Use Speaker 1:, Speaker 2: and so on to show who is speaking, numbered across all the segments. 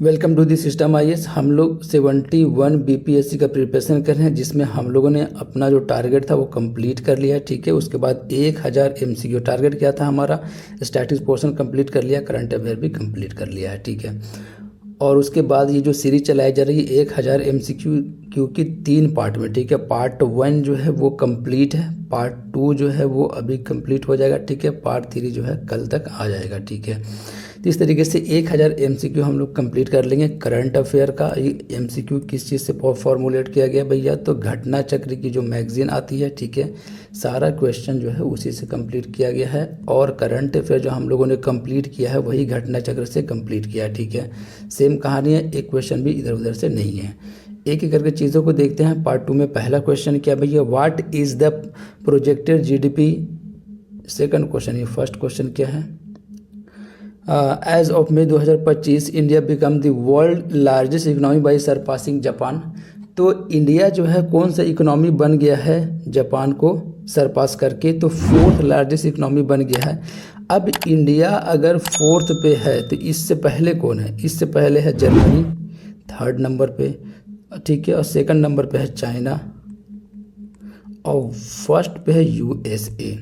Speaker 1: Welcome to the system IAS. हम लोग 71 BPSC का प्रिपरेशन कर रहे हैं, जिसमें हम लोगों ने अपना जो टारगेट था वो कंप्लीट कर लिया है। ठीक है, उसके बाद 1000 एमसीक्यू टारगेट किया था हमारा। स्टैटिक्स पोर्शन कंप्लीट कर लिया, करंट अफेयर भी कंप्लीट कर लिया है। ठीक है, और उसके बाद ये जो सीरीज चलाई जा रही है 1000 एमसीक्यू की 3 पार्ट में। ठीक है, पार्ट 1 जो है वो कंप्लीट है, पार्ट 2 जो है वो अभी कंप्लीट हो जाएगा। ठीक है, पार्ट 3 जो है कल तक आ जाएगा। ठीक है, तो इस तरीके से 1000 एमसीक्यू हम लोग कंप्लीट कर लेंगे। करंट अफेयर का ये एमसीक्यू किस चीज़ से फॉर्मुलेट किया गया भैया, तो घटना चक्र की जो मैगजीन आती है, ठीक है, सारा क्वेश्चन जो है उसी से कंप्लीट किया गया है। और करंट अफेयर जो हम लोगों ने कंप्लीट किया है वही घटना चक्र से कंप्लीट किया है। ठीक है, सेम कहानी है, एक क्वेश्चन भी इधर उधर से नहीं है। एक एक करके चीज़ों को देखते हैं। पार्ट 2 में पहला क्वेश्चन क्या भैया, what is the projected GDP. Second question, ये फर्स्ट क्वेश्चन क्या है, as of May 2025 India become the world largest economy by surpassing Japan. तो इंडिया जो है कौन सा इकोनॉमी बन गया है जापान को सरपास करके, तो 4th लार्जेस्ट इकोनॉमी बन गया है। अब इंडिया अगर 4th पे है तो इससे पहले कौन है, इससे पहले है जर्मनी 3rd नंबर पे, ठीक है, और 2nd नंबर पे है चाइना और 1st पे है यूएसए।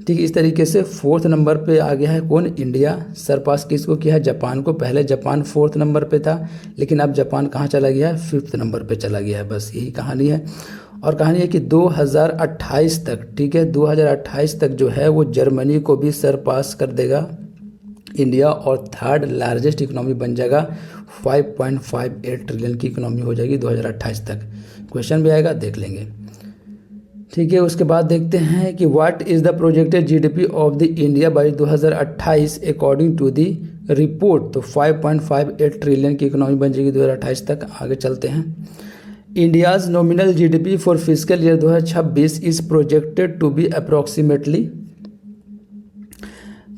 Speaker 1: ठीक है, इस तरीके से 4th नंबर पे आ गया है कौन, इंडिया। सरपास किसको किया है, जापान को। पहले जापान 4th नंबर पे था, लेकिन अब जापान कहाँ चला गया है, 5th नंबर पे चला गया है। बस यही कहानी है। और कहानी है कि 2028 तक, ठीक है, 2028 तक जो है वो जर्मनी को भी सरपास कर देगा इंडिया, और 3rd लार्जेस्ट इकोनॉमी बन जाएगा। 5.58 ट्रिलियन की इकोनॉमी हो जाएगी 2028 तक। क्वेश्चन भी आएगा, देख लेंगे। ठीक है, उसके बाद देखते हैं कि what is the projected GDP of the India by 2028 according to the report. तो 5.58 ट्रिलियन की इकोनॉमी बन जाएगी 2028 तक। आगे चलते हैं। India's nominal GDP for physical year 2026 is projected to be approximately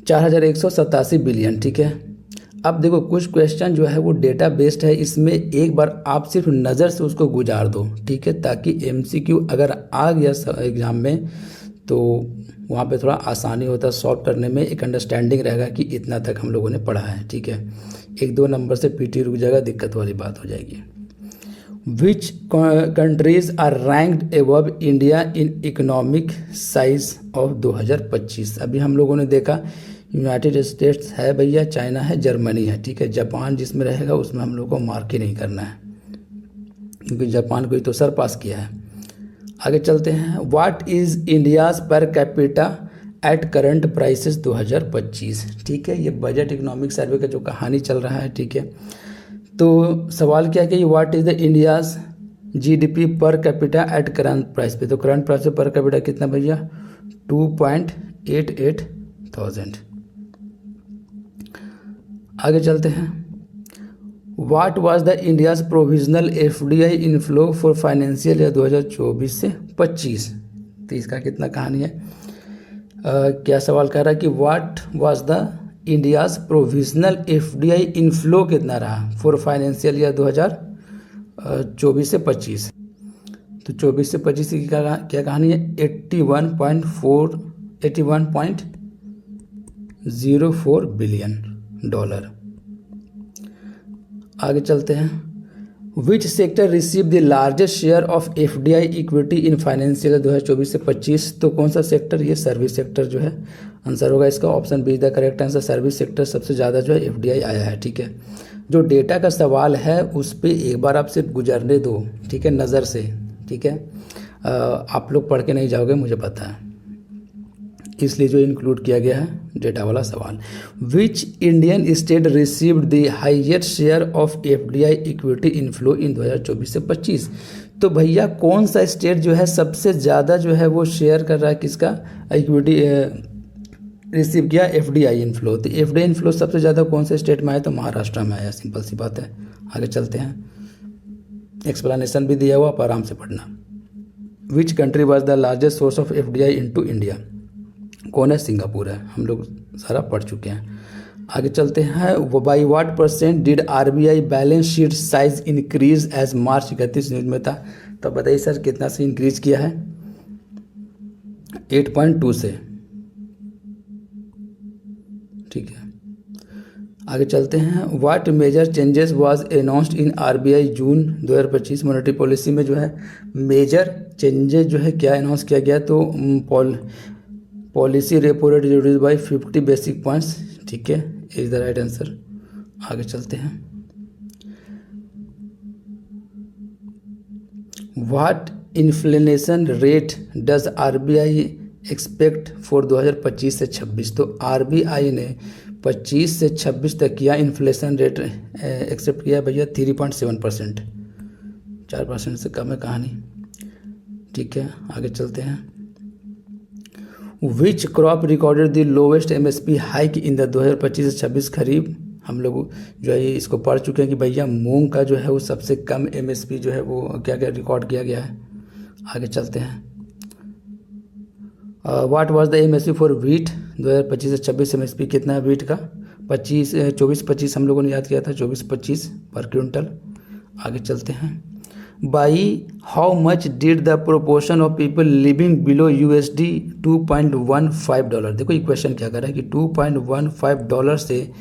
Speaker 1: 4187 billion. ठीक है, अब देखो कुछ क्वेश्चन जो है वो डेटा बेस्ड है, इसमें एक बार आप सिर्फ नज़र से उसको गुजार दो, ठीक है, ताकि एमसीक्यू अगर आ गया एग्ज़ाम में तो वहाँ पे थोड़ा आसानी होता है सॉल्व करने में, एक अंडरस्टैंडिंग रहेगा कि इतना तक हम लोगों ने पढ़ा है। ठीक है, 1-2 नंबर से पीटी रुक जाएगा, दिक्कत वाली बात हो जाएगी। Which countries are ranked above India in economic size of 2025। अभी हम लोगों ने देखा यूनाइटेड स्टेट्स है भैया, चाइना है, जर्मनी है। ठीक है, जापान जिसमें रहेगा उसमें हम लोग को मार्क ही नहीं करना है, क्योंकि जापान को ही तो सरपास किया है। आगे चलते हैं। What is India's per capita at current prices 2025। ठीक है, ये बजट इकोनॉमिक सर्वे का जो कहानी चल रहा है। ठीक है, तो सवाल क्या है कि what is the India's GDP per capita at current price पे। तो करंट प्राइस पे पर कैपिटा कितना भैया, 2.88 थाउजेंड। आगे चलते हैं। What was the India's provisional FDI inflow for financial year 2024 से 25। तो इसका कितना कहानी है, क्या सवाल कह रहा है कि what was the India's provisional FDI inflow कितना रहा फॉर फाइनेंशियल ईयर 2024 से 25। तो 24 से 25 की क्या कहानी है, 81.04 बिलियन डॉलर। आगे चलते हैं। Which sector receive the largest share of FDI equity in financial 2024 से 25। तो कौन सा सेक्टर, ये सर्विस सेक्टर जो है आंसर होगा इसका। Option be the correct answer, service sector सबसे ज़्यादा जो है एफडीआई आया है। ठीक है, जो डेटा का सवाल है उस पर एक बार आप सिर्फ गुजरने दो, ठीक है, नज़र से। ठीक है, आप लोग पढ़ के नहीं जाओगे, मुझे पता है, इसलिए जो इंक्लूड किया गया है डेटा वाला सवाल। Which Indian state received the highest share of FDI equity inflow in 2024 से 25। तो भैया कौन सा स्टेट जो है सबसे ज़्यादा जो है वो शेयर कर रहा है, किसका, इक्विटी रिसीव किया एफडीआई इनफ्लो। तो एफडीआई इनफ्लो सबसे ज़्यादा कौन से स्टेट में आया, तो महाराष्ट्र में आया, सिंपल सी बात है। आगे चलते हैं, एक्सप्लेनेशन भी दिया हुआ, आप आराम से पढ़ना। Which country was the largest source of FDI into India. कौन है, सिंगापुर है, हम लोग सारा पढ़ चुके हैं। आगे चलते हैं। By what % did RBI balance sheet size increase as March 31 news में था। तो बताइए सर कितना से इंक्रीज किया है, 8.2 से। ठीक है, आगे चलते हैं। What major changes was announced in RBI June 2025 monetary policy में जो है मेजर चेंजेस जो है क्या अनाउंस किया गया, तो policy repo rate reduce by 50 basic points, ठीक है, इज द राइट आंसर। आगे चलते हैं। What inflation rate does RBI expect for 2025 से 26, तो आरबीआई ने 25 से 26 तक किया इन्फ्लेशन रेट एक्सेप्ट किया भैया 3.7%, 4% से कम है कहानी, ठीक है। आगे चलते हैं। Which crop recorded the lowest MSP hike in the 2025 से 26 खरीफ, हम लोग जो है इसको पढ़ चुके हैं कि भैया मूंग का जो है वो सबसे कम एमएसपी जो है वो क्या क्या रिकॉर्ड किया गया है। आगे चलते हैं। What was the MSP for wheat 2025 से 26 एमएसपी कितना है वीट का, 24-25 हम लोगों ने याद किया था, 24-25 पर क्विंटल। आगे चलते हैं। By how much did the proportion of people living below USD $2.15, देखो ये क्वेश्चन क्या कर रहा है कि $2.15 से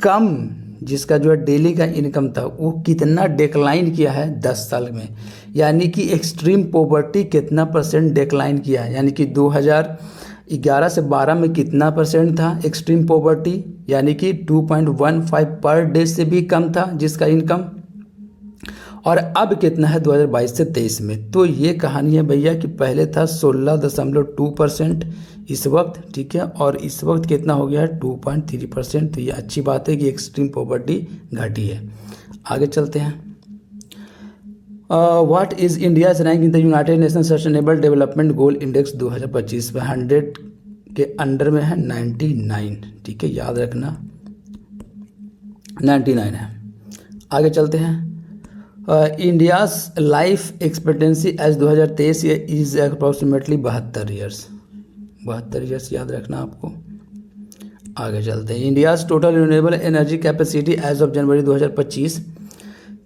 Speaker 1: कम जिसका जो है डेली का इनकम था वो कितना डिक्लाइन किया है 10 साल में, यानी कि एक्सट्रीम पॉवर्टी कितना परसेंट डिक्लाइन किया है, यानी कि 2011 से 12 में कितना परसेंट था एक्सट्रीम पॉवर्टी, यानी कि 2.15 पर डे से भी कम था जिसका इनकम, और अब कितना है 2022 से 23 में। तो ये कहानी है भैया कि पहले था 16.2% इस वक्त, ठीक है, और इस वक्त कितना हो गया है 2.3%। तो ये अच्छी बात है कि एक्सट्रीम पॉवर्टी घटी है। आगे चलते हैं। What is India's rank in the United Nation sustainable development goal index 2025 में, 100 के अंडर में है 99, ठीक है, याद रखना 99 है। आगे चलते हैं। India's life expectancy as 2023 is approximately 72 years, 72 years याद रखना आपको। आगे चलते हैं। India's total renewable energy capacity as of January 2025,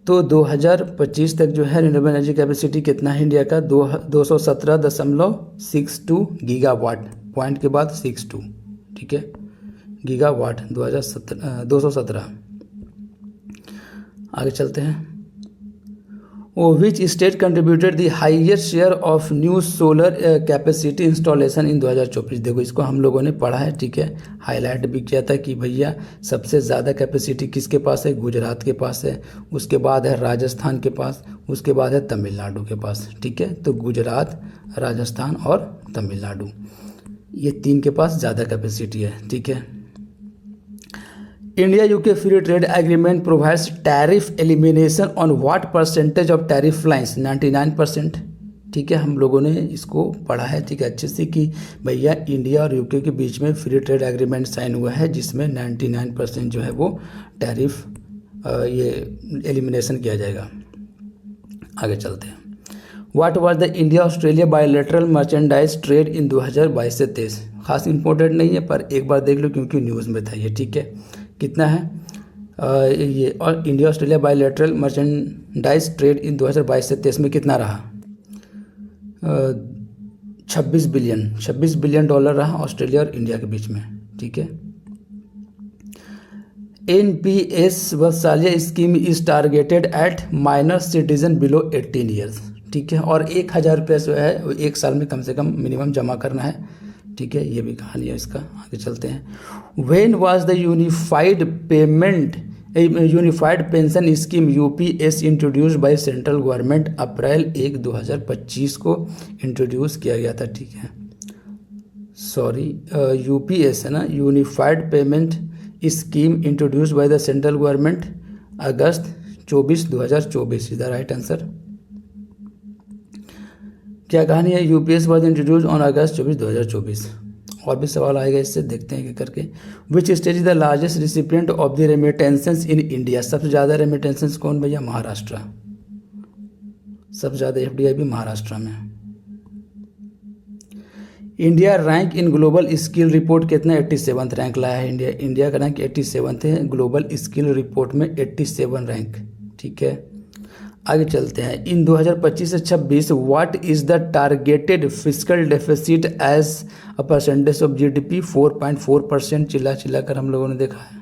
Speaker 1: तो 2025 तक जो है रिन्यूएबल एनर्जी कैपेसिटी कितना है इंडिया का, 217.62 गीगावाट, पॉइंट के बाद 62, ठीक है, गीगावाट 217। आगे चलते हैं। Which state contributed the highest share of new solar capacity installation in 2024, देखो इसको हम लोगों ने पढ़ा है, ठीक है, हाईलाइट भी किया था कि भैया सबसे ज़्यादा कैपेसिटी किसके पास है, गुजरात के पास है, उसके बाद है राजस्थान के पास, उसके बाद है तमिलनाडु के पास, ठीक है। तो गुजरात, राजस्थान और तमिलनाडु, ये 3 के पास ज़्यादा कैपेसिटी है, ठीक है। India UK free trade agreement provides tariff elimination on what percentage of tariff lines, 99%, ठीक है, हम लोगों ने इसको पढ़ा है, ठीक है, अच्छे से कि भैया इंडिया और यूके के बीच में फ्री ट्रेड एग्रीमेंट साइन हुआ है जिसमें 99% जो है वो टैरिफ ये एलिमिनेशन किया जाएगा। आगे चलते हैं। What was the India Australia bilateral merchandise trade in 2022 से 23, खास इंपॉर्टेंट नहीं है पर एक बार देख लो क्योंकि न्यूज़ में था ये, ठीक है। कितना है ये, और India Australia bilateral merchandise trade in 2022 से 23 में कितना रहा, 26 बिलियन डॉलर रहा ऑस्ट्रेलिया और इंडिया के बीच में, ठीक है। NPS Vatsalya scheme is targeted eight minor citizen below 18 years, ठीक है, और 1000 रुपये जो है वो 1 साल में कम से कम मिनिमम जमा करना है, ठीक है, ये भी कहानी है इसका। आगे चलते हैं। When was the unified pension scheme UPS introduce by central government, April 1, 2025 को इंट्रोड्यूस किया गया था, ठीक है, सॉरी UPS है ना, unified payment scheme introduce by the central government August 24, 2024 is the right answer. क्या कहानी है, UPS was introduce on August 24, 2024। और भी सवाल आएगा इससे, देखते हैं क्या करके। विच state is the largest recipient of the remittances in India, सबसे ज़्यादा रेमिटेंसेस कौन भैया, महाराष्ट्र, सबसे ज़्यादा FDI भी महाराष्ट्र में। India rank in global skill report कितना, 87th रैंक लाया है इंडिया, इंडिया का रैंक 87th है ग्लोबल स्किल रिपोर्ट में, 87 रैंक, ठीक है। आगे चलते हैं। इन 2025 से 26 what is the targeted fiscal deficit as a percentage of GDP, 4.4%, चिल्ला कर हम लोगों ने देखा है।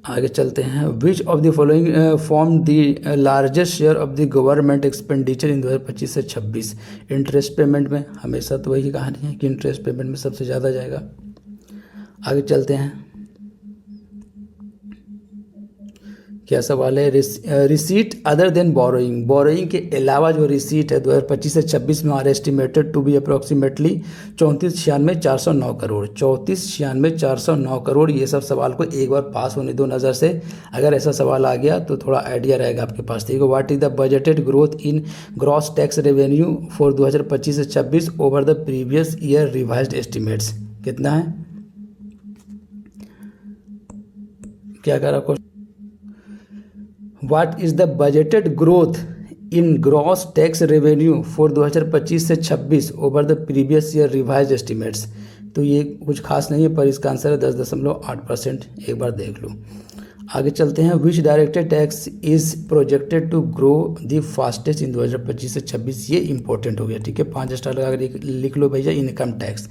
Speaker 1: आगे चलते हैं। Which of the following form the largest share of the government expenditure in 2025 से 26। इंटरेस्ट पेमेंट में हमेशा तो वही कहानी है कि इंटरेस्ट पेमेंट में सबसे ज़्यादा जाएगा। आगे चलते हैं, क्या सवाल है। Receipt other than borrowing, borrowing के अलावा जो रिसीट है 2025 से 26 में are estimated to be approximately 34,96,409 crore. 34,96,409 crore. ये सब सवाल को एक बार पास होने दो नज़र से, अगर ऐसा सवाल आ गया तो थोड़ा आइडिया रहेगा आपके पास। देखो, what is the budgeted growth in gross tax revenue for 2025 से 26 over the previous year revised estimates. कितना है, क्या करा question. What is the budgeted growth in gross tax revenue for 2025 से 26 over the previous year revised estimates। तो ये कुछ खास नहीं है, पर इसका आंसर है 10.8%। एक बार देख लो। आगे चलते हैं। Which directed tax is projected to grow the fastest in 2025 से 26। ये इंपॉर्टेंट हो गया, ठीक है, 5 स्टार लगा कर लिख लो भैया। इनकम टैक्स,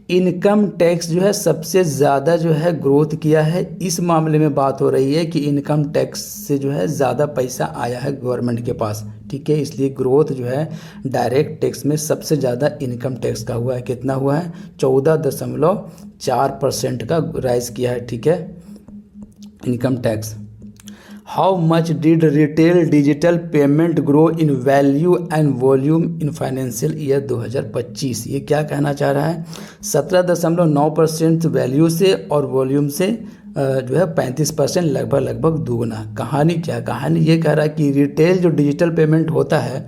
Speaker 1: इनकम टैक्स जो है सबसे ज़्यादा जो है ग्रोथ किया है। इस मामले में बात हो रही है कि इनकम टैक्स से जो है ज़्यादा पैसा आया है गवर्नमेंट के पास, ठीक है, इसलिए ग्रोथ जो है डायरेक्ट टैक्स में सबसे ज़्यादा इनकम टैक्स का हुआ है। कितना हुआ है, 14.4% का राइज किया है, ठीक है, income tax. How much did retail digital payment grow in value and volume in financial year 2025। ये क्या कहना चाह रहा है, 17.9% वैल्यू से और वॉल्यूम से जो है 35%, लगभग दुगना। कहानी क्या, कहानी ये कह रहा है कि रिटेल जो डिजिटल पेमेंट होता है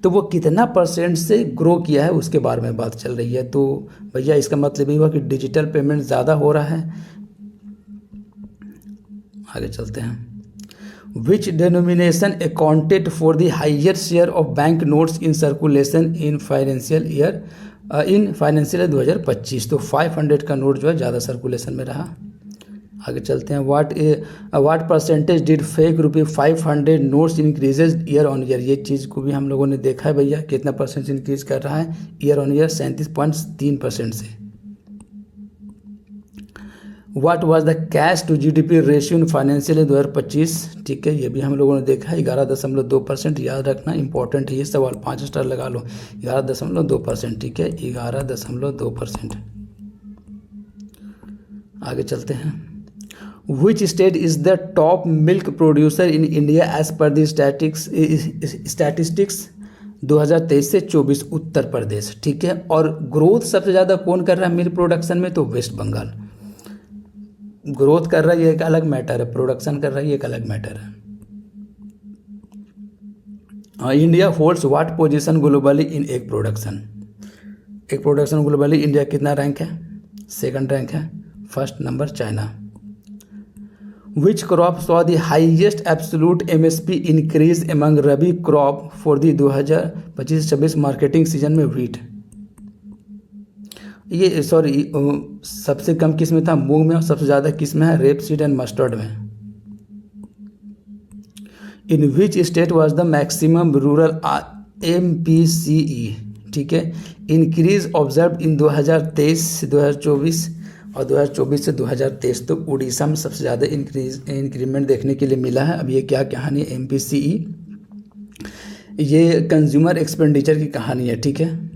Speaker 1: तो वो कितना परसेंट से ग्रो किया है उसके बारे में बात चल रही है। तो भैया इसका मतलब ये हुआ कि डिजिटल पेमेंट ज़्यादा हो रहा है। आगे चलते हैं। Which denomination accounted for the higher share of bank notes in circulation in financial year 2025। तो 500 का नोट जो है ज़्यादा सर्कुलेशन में रहा। आगे चलते हैं। What percentage did fake ₹500 notes increases year on year. ये चीज़ को भी हम लोगों ने देखा है भैया, कितना परसेंट इंक्रीज कर रहा है ईयर ऑन ईयर, 37.3% से। What was the cash to GDP ratio in financial year 2025, ठीक है, ये भी हम लोगों ने देखा है 11.2%। याद रखना, इंपॉर्टेंट है ये सवाल, 5 स्टार लगा लो। 11.2%, ठीक है, 11.2%। आगे चलते हैं। Which state is the top milk producer in India as per the statistics 2023 से 24। उत्तर प्रदेश, ठीक है। और ग्रोथ सबसे ज़्यादा कौन कर रहा है मिल्क प्रोडक्शन में, तो वेस्ट बंगाल ग्रोथ कर रहा है, ये एक अलग मैटर है, प्रोडक्शन कर रहा है ये एक अलग मैटर है। India holds what position globally in egg production. Egg production globally India कितना रैंक है, 2nd रैंक है, 1st number China. Which crop saw the highest absolute MSP increase among rabi crop for the 2025-26 marketing season में wheat. ये सबसे कम किस में था, मूंग में, और सबसे ज़्यादा किस में है, रेप सीड एंड मस्टर्ड में। In which state was the maximum rural MPCE, ठीक है, इंक्रीज ऑब्जर्व इन 2023 से 2024 और 2024 से 2023। तो उड़ीसा में सबसे ज़्यादा इंक्रीमेंट देखने के लिए मिला है। अब ये क्या कहानी है, MPCE ये कंज्यूमर एक्सपेंडिचर की कहानी है, ठीक है,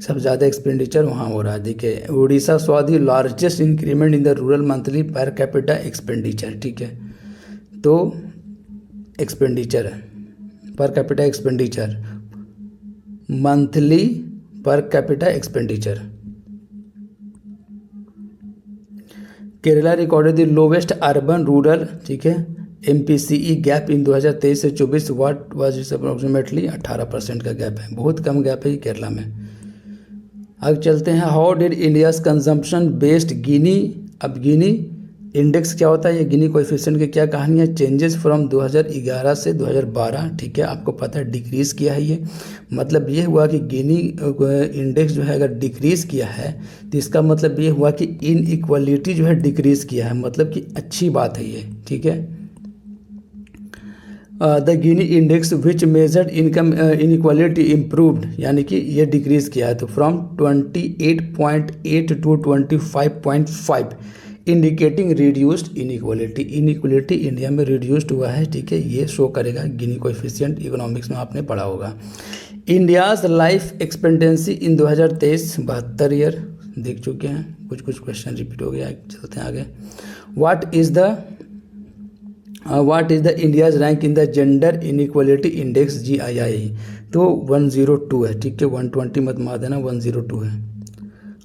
Speaker 1: सबसे ज़्यादा एक्सपेंडिचर वहाँ हो रहा है। देखिए, Orissa saw the largest increment in the rural monthly per capita expenditure, ठीक है, तो expenditure per capita expenditure, monthly per capita expenditure. Kerala recorded the lowest urban rural, ठीक है, MPCE गैप इन 2023 से 24। व्हाट वाज इट्स अप्रोक्सीमेटली 18% का gap है, बहुत कम gap है केरला में। आगे चलते हैं। How did India's consumption based Gini. अब गिनी इंडेक्स क्या होता है, ये गिनी कोएफिशिएंट की क्या कहानी है, चेंजेस फ्रॉम 2011 से 2012, ठीक है, आपको पता है डिक्रीज किया है। ये मतलब ये हुआ कि गिनी इंडेक्स जो है अगर डिक्रीज किया है तो इसका मतलब ये हुआ कि इनइक्वालिटी जो है डिक्रीज किया है, मतलब कि अच्छी बात है ये, ठीक है। The Gini index which measured income inequality improved, यानी कि ये डिक्रीज किया है, तो from 28.8 to 25.5। Indicating reduced inequality. Inequality India में रिड्यूस्ड हुआ है, ठीक है, ये शो करेगा गिनी कोएफिशिएंट, इकोनॉमिक्स में आपने पढ़ा होगा। इंडियाज़ लाइफ एक्सपेक्टेंसी इन 2023 72 ईयर देख चुके हैं, कुछ क्वेश्चन रिपीट हो गया, चलते हैं आगे। What is the India's rank in the gender inequality index GII? तो 102 है, ठीक है, 120 मत मार देना, 102 है।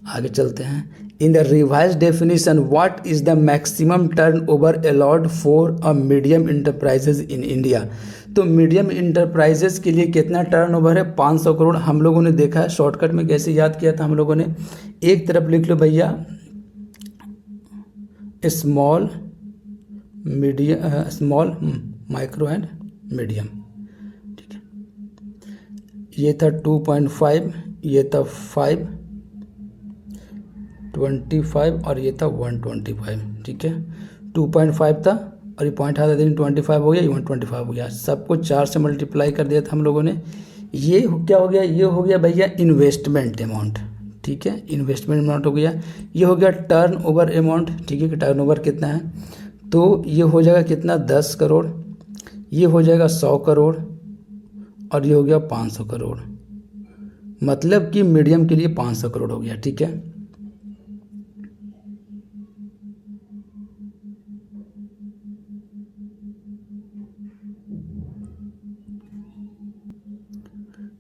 Speaker 1: आगे चलते हैं। In the revise definition what is the maximum turn over allowed for a medium enterprises in India? तो मीडियम इंटरप्राइजेज के लिए कितना टर्न ओवर है? 500 करोड़। हम लोगों ने देखा है शॉर्टकट में कैसे याद किया था हम लोगों ने, एक तरफ लिख लो भैया small medium, small micro and medium, ठीक है। ये था 2.5, ये था 5, 25 और ये था 125, ठीक है। 2.5 था और ये पॉइंट आता दिन 25 हो गया, ये 125 हो गया। सबको 4 से मल्टीप्लाई कर दिया था हम लोगों ने। ये क्या हो गया? ये हो गया भैया इन्वेस्टमेंट अमाउंट, ठीक है, इन्वेस्टमेंट अमाउंट हो गया। ये हो गया टर्न ओवर अमाउंट, ठीक है, कि टर्न ओवर कितना है, तो ये हो जाएगा कितना? 10 करोड़। ये हो जाएगा 100 करोड़ और ये हो गया 500 करोड़, मतलब कि मीडियम के लिए 500 करोड़ हो गया, ठीक है।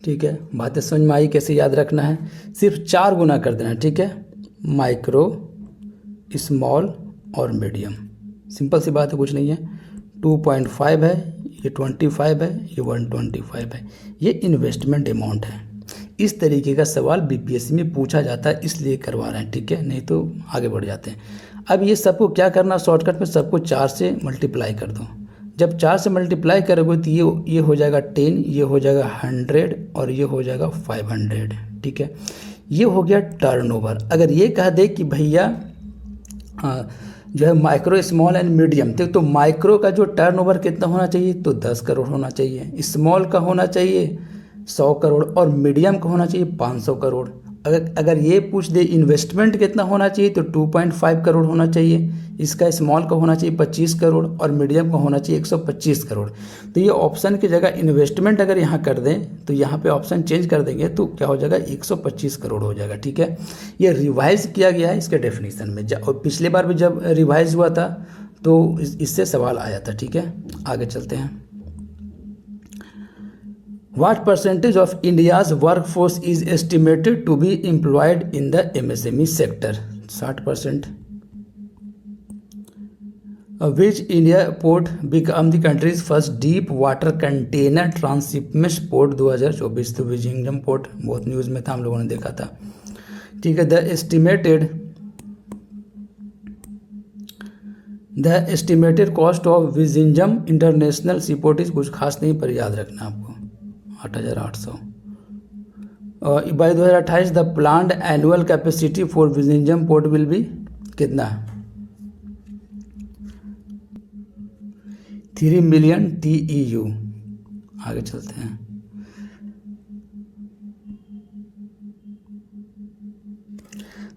Speaker 1: ठीक है, बातें समझ में आई कैसे याद रखना है? सिर्फ 4 गुना कर देना, ठीक है, माइक्रो, स्मॉल और मीडियम, सिंपल सी बात है, कुछ नहीं है। 2.5 है, ये 25 है, ये 125 है, ये इन्वेस्टमेंट अमाउंट है। इस तरीके का सवाल बीपीएससी में पूछा जाता है, इसलिए करवा रहे हैं, ठीक है, नहीं तो आगे बढ़ जाते हैं। अब ये सबको क्या करना, शॉर्टकट में सबको 4 से मल्टीप्लाई कर दो। जब 4 से मल्टीप्लाई करोगे तो ये हो जाएगा 10, ये हो जाएगा 100 और ये हो जाएगा 500, ठीक है। ये हो गया टर्नओवर। अगर ये कह दे कि भैया जो है माइक्रो, स्मॉल एंड मीडियम, तो माइक्रो का जो टर्नओवर कितना होना चाहिए? तो 10 करोड़ होना चाहिए। स्मॉल का होना चाहिए 100 करोड़ और मीडियम का होना चाहिए 500 करोड़। अगर ये पूछ दे इन्वेस्टमेंट कितना होना चाहिए, तो 2.5 करोड़ होना चाहिए। इसका स्मॉल का होना चाहिए 25 करोड़ और मीडियम का होना चाहिए 125 करोड़। तो ये ऑप्शन की जगह इन्वेस्टमेंट अगर यहाँ कर दें तो यहाँ पे ऑप्शन चेंज कर देंगे तो क्या हो जाएगा? 125 करोड़ हो जाएगा, ठीक है। ये रिवाइज किया गया है इसके डेफिनेशन में, और पिछली बार भी जब रिवाइज हुआ था तो इससे सवाल आया था, ठीक है। आगे चलते हैं। What percentage of India's workforce is estimated to be employed in the MSME sector? 60%. Which India port become the country's first deep water container transshipment port 2024? तो विजिंगम पोर्ट बहुत न्यूज़ में था, हम लोगों ने देखा था, ठीक है। The estimated cost of Vizhinjam international sea port is, कुछ खास नहीं पर याद रखना आपको, 8,800। By 2028 the planned annual capacity for Vizhinjam port will be कितना? 3 मिलियन TEU। आगे चलते हैं।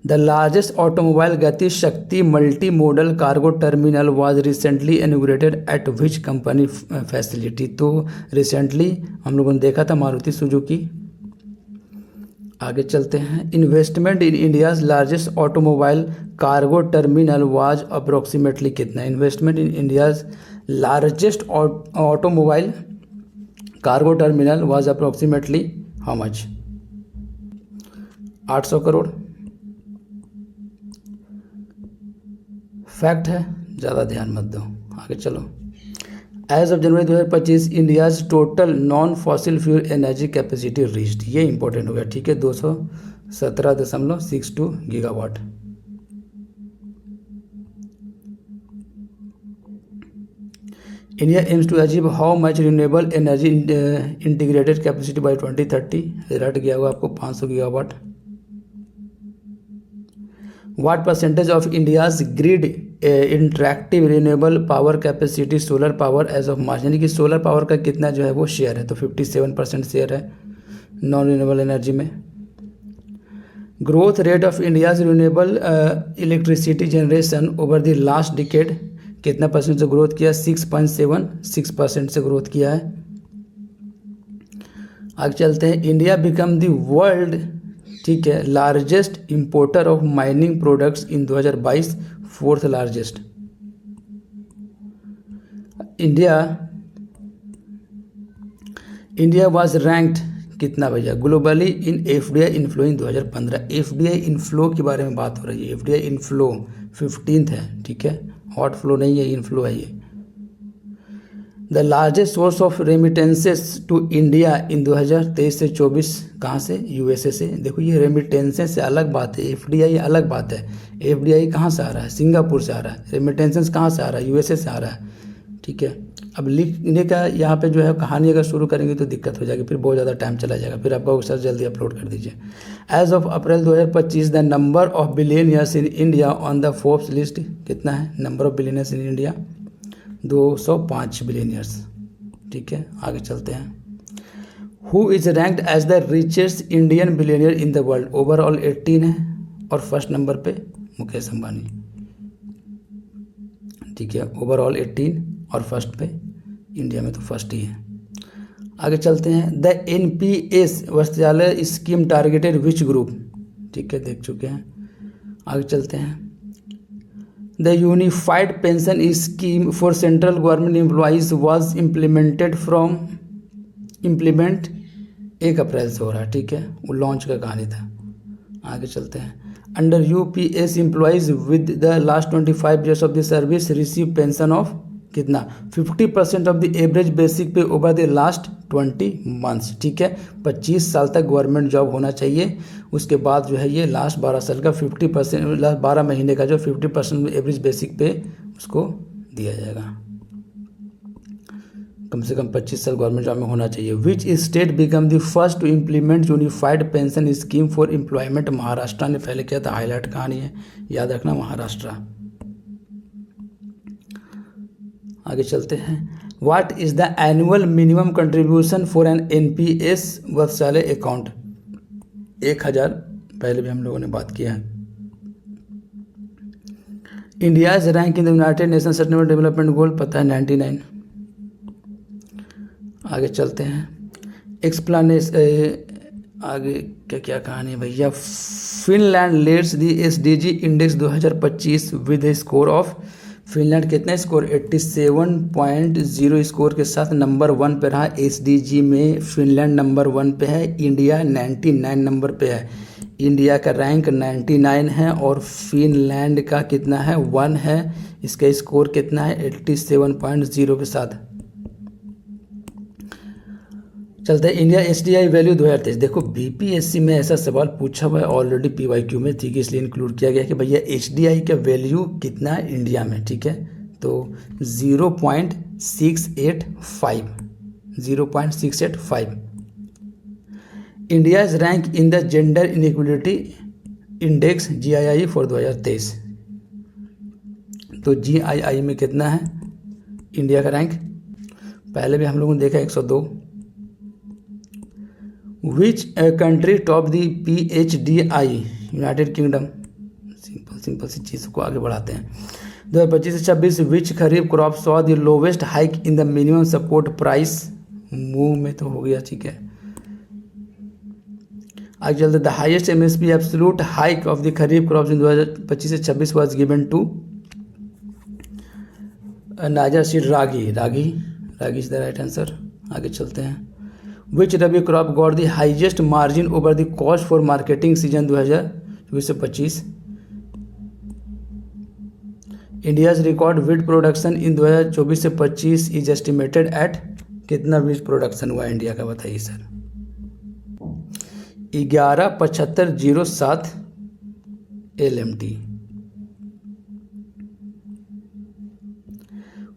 Speaker 1: द लार्जेस्ट ऑटोमोबाइल गति शक्ति multi modal cargo terminal was recently inaugurated eight which company facility? तो रिसेंटली हम लोगों ने देखा था मारुति सुजुकी। आगे चलते हैं। Investment in India's largest automobile cargo terminal was approximately कितना? Investment in India's largest automobile cargo terminal was approximately how much? 800 crore. Fact है, ज़्यादा ध्यान मत दो। आगे चलो। As of January 2025 India's total non fossil fuel energy capacity reached, ये important हो गया, ठीक है, 217.62 gigawatt. India aims to achieve how much renewable energy integrated capacity by 2030? रट गया हुआ आपको, 500 gigawatt. What percentage of India's grid interactive renewable power capacity solar power as of March, यानी कि सोलर पावर का कितना जो है वो शेयर है? तो 57% शेयर है नॉन रिन्यूएबल एनर्जी में। Growth rate of India's renewable electricity generation over the last decade कितना परसेंट से ग्रोथ किया? 6.76% से ग्रोथ किया है। आगे चलते हैं। इंडिया बिकम द वर्ल्ड, ठीक है, largest importer of mining products in 2022, fourth largest. India was ranked कितना भैया ग्लोबली इन एफडीआई इनफ्लो इन 2015। एफडीआई इनफ्लो के बारे में बात हो रही है। एफडीआई इनफ्लो 15th है, ठीक है, हॉट फ्लो नहीं है, इनफ्लो है ये। The largest source of remittances to India in 2023 से 24 कहाँ से? यूएसए से। देखो ये रेमिटेंसेस से अलग बात है, एफडीआई अलग बात है। एफडीआई कहाँ से आ रहा है? सिंगापुर से आ रहा है। रेमिटेंसेस कहाँ से आ रहा है? यूएसए से आ रहा है, ठीक है। अब लिखने का यहाँ पे जो है कहानी अगर शुरू करेंगे तो दिक्कत हो जाएगी, फिर बहुत ज़्यादा टाइम चला जाएगा, फिर आपका सर जल्दी अपलोड कर दीजिए। As of April 2025 the number of billionaires in India on the Forbes list कितना है? Number of billionaires in India 205 billionaires, ठीक है। आगे चलते हैं। Who is ranked as the richest Indian billionaire in the world? Overall 18 है और first number पे मुकेश अंबानी, ठीक है। ओवरऑल 18 और फर्स्ट पे इंडिया में तो फर्स्ट ही है। आगे चलते हैं। The NPS Vastralaya scheme targeted which group? ठीक है, देख चुके हैं। आगे चलते हैं। The unified pension scheme for central government employees was implement 1 अप्रैल से हो रहा है, ठीक है, वो लॉन्च का कहानी था। आगे चलते हैं। Under UPS employees with the last 25 years of the service receive pension of कितना? 50% ऑफ द एवरेज बेसिक पे ओवर द लास्ट 20 months, ठीक है। 25 साल तक गवर्नमेंट जॉब होना चाहिए, उसके बाद जो है ये लास्ट 12 साल का 50%, लास्ट 12 महीने का जो 50% एवरेज बेसिक पे उसको दिया जाएगा। कम से कम 25 साल गवर्नमेंट जॉब में होना चाहिए। Which state become the first to implement unified pension scheme for employment? Maharashtra ने पहले किया था। हाईलाइट कहानी है, याद रखना, महाराष्ट्र। आगे चलते हैं। What is the annual minimum contribution for an NPS वस्त्रालय अकाउंट? 1000, पहले भी हम लोगों ने बात किया है। India's rank in the United Nation sustainable development goal पता है 99। आगे चलते हैं। आगे क्या क्या कहानी है भैया? Finland leads the SDG index 2025 with A score of, Finland कितना स्कोर? 87.0 स्कोर के साथ नंबर 1 पे रहा। एसडीजी में फिनलैंड नंबर 1 पे है, इंडिया 99 नंबर पे है। इंडिया का रैंक 99 है और फिनलैंड का कितना है? 1 है। इसका स्कोर कितना है? 87.0 के साथ। चलते हैं। India SDI value 2023। देखो बीपीएससी में ऐसा सवाल पूछा हुआ है ऑलरेडी, पीवाईक्यू में, ठीक है, इसलिए इंक्लूड किया गया कि भैया एसडीआई का वैल्यू कितना है इंडिया में, ठीक है। तो 0.685, 0.685। India is rank in the gender inequality index GII for 2023। तो जीआईआई में कितना है इंडिया का रैंक? पहले भी हम लोगों ने देखा 102। Which country top the PHDI? United Kingdom. Simple सी चीज़ को आगे बढ़ाते हैं। 2025 से 26 which kharif crop saw the lowest hike in the minimum support price? मूंग में तो हो गया, ठीक है। आगे चलते। The highest MSP absolute hike of the kharif crops in 2025 से 26 was given to niger seed ragi is the right answer. आगे चलते हैं। Which rabi crop got the highest margin over the cost for marketing season 2024 से 25? India's record wheat production in 2024 से 25 is estimated at कितना wheat production हुआ India का? बताइए sir. 11,75,07 LMT।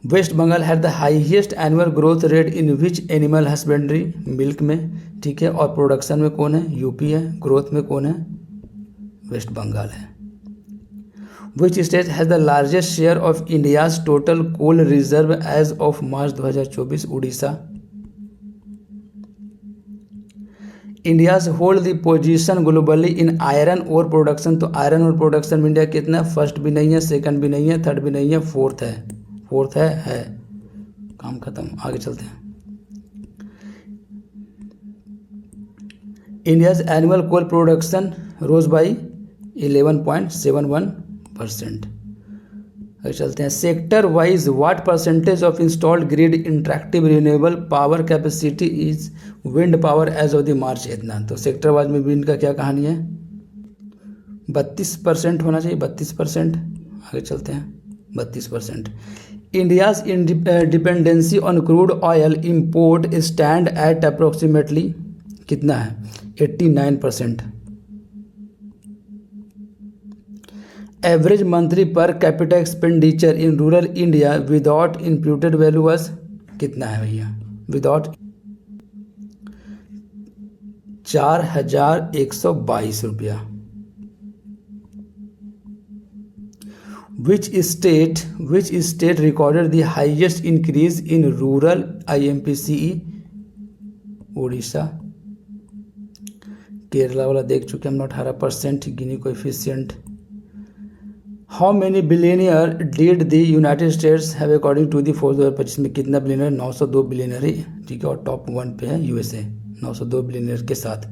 Speaker 1: West Bengal had the highest annual growth rate in which animal husbandry? Milk में, ठीक है। और प्रोडक्शन में कौन है? यूपी है। ग्रोथ में कौन है? वेस्ट बंगाल है। Which state has the largest share of India's total coal reserve as of March 2024? Odisha. India's hold the position globally in iron ore production. तो आयरन ओर प्रोडक्शन में इंडिया कितना है? फर्स्ट भी नहीं है, सेकंड भी नहीं है, थर्ड भी नहीं है, फोर्थ है। फोर्थ है। काम खत्म, आगे चलते हैं। India's annual coal production rose by 11.71%। आगे चलते हैं। Sector wise what percentage of installed grid interactive renewable power capacity is wind power as of the March? इतना। तो सेक्टर वाइज में विंड का क्या कहानी है? 32% होना चाहिए, 32%। आगे चलते हैं। 32%। India's dependency on crude oil import stand at approximately कितना है? 89%। Average monthly per capita expenditure in rural India without imputed value was कितना है भैया? विदाउट 4122 रुपया। Which state recorded the highest increase in rural IMPCE? Orissa. Kerala वाला देख चुके हम, 18%। Gini coefficient. How many billionaire did the United States have according to the fourth 2025 में? कितना बिलियनियर? 902 बिलियनियर है, ठीक है। और टॉप 1 पे है यूएसए 902 बिलियनियर के साथ।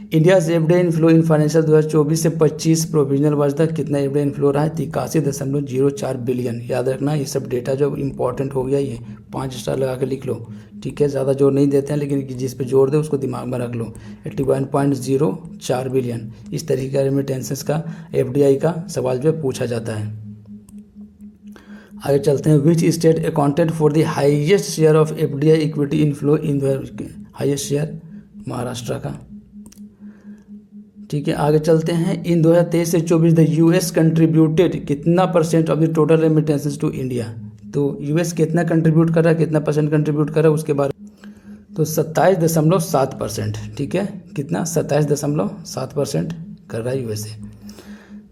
Speaker 1: इंडियाज एफडीआई इनफ्लो इन फाइनेंशियल 2024 से 25 प्रोविजनल वर्ष तक कितना एफडीआई इनफ्लो रहा है? 83.04 बिलियन। याद रखना ये सब डेटा जो इंपॉर्टेंट हो गया, ये 5 स्टार लगा के लिख लो, ठीक है। ज़्यादा जोर नहीं देते हैं, लेकिन जिस पे जोर दे उसको दिमाग में रख लो। 81.04 बिलियन। इस तरीके का रेमिटेंसेस का एफडीआई का सवाल जो है पूछा जाता है। आगे चलते हैं। Which state accounted for the highest share of FDI equity inflow in highest share? Maharashtra का, ठीक है। आगे चलते हैं। इन 2023 से 24 द यूएस कंट्रीब्यूटेड कितना % of the total remittances to India? तो यूएस कितना कंट्रीब्यूट कर रहा है, कितना % कंट्रीब्यूट कर रहा है उसके बारे में? तो 27.7%, ठीक है। कितना? 27.7% कर रहा है USA.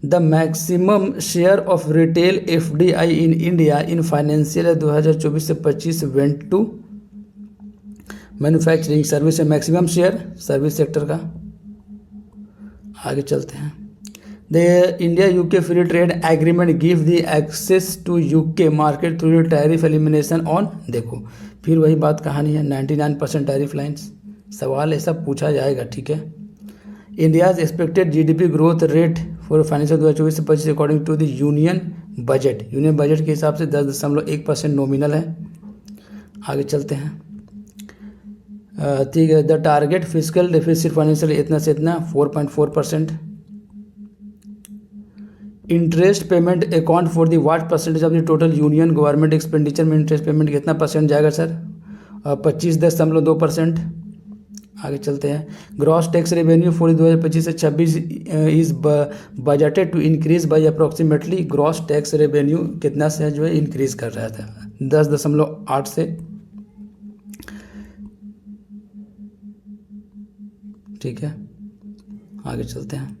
Speaker 1: The maximum share of retail FDI in India in financial 2024 से 25 वेंट टू मैन्युफैक्चरिंग सर्विस है। मैक्सिमम शेयर सर्विस सेक्टर का। आगे चलते हैं। The India UK free trade agreement give the access to UK market through tariff elimination on. देखो फिर वही बात कहानी है, 99% टैरिफ लाइन्स। सवाल ऐसा पूछा जाएगा, ठीक है। India's expected GDP growth rate for financial 2024 से 25 according to the union budget. Union budget के हिसाब से 10.1% नॉमिनल है। आगे चलते हैं। ठीक है। The target physical deficit financial इतना से इतना 4.4%। Interest payment account for the what % of the total union government expenditure में इंटरेस्ट पेमेंट कितना % जाएगा सर? 25.2%। आगे चलते हैं। ग्रॉस टैक्स रेवेन्यू फॉर 2025 से 26 is budgeted to increase by approximately. Gross tax revenue कितना से जो है इंक्रीज कर रहा था? 10.8 से, ठीक है। आगे चलते हैं।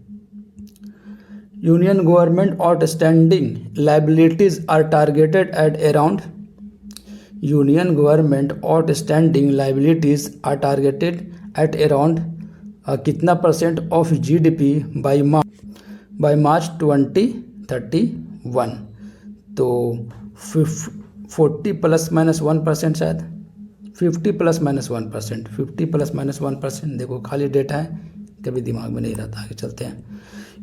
Speaker 1: Union government outstanding liabilities are targeted at around. Union government outstanding liabilities are targeted at around कितना % ऑफ जीडीपी बाई मार्च 2031? तो 40 ±1% शायद, 50 ±1%, 50 ±1%। देखो खाली डेटा है, कभी दिमाग में नहीं रहता। आगे चलते हैं।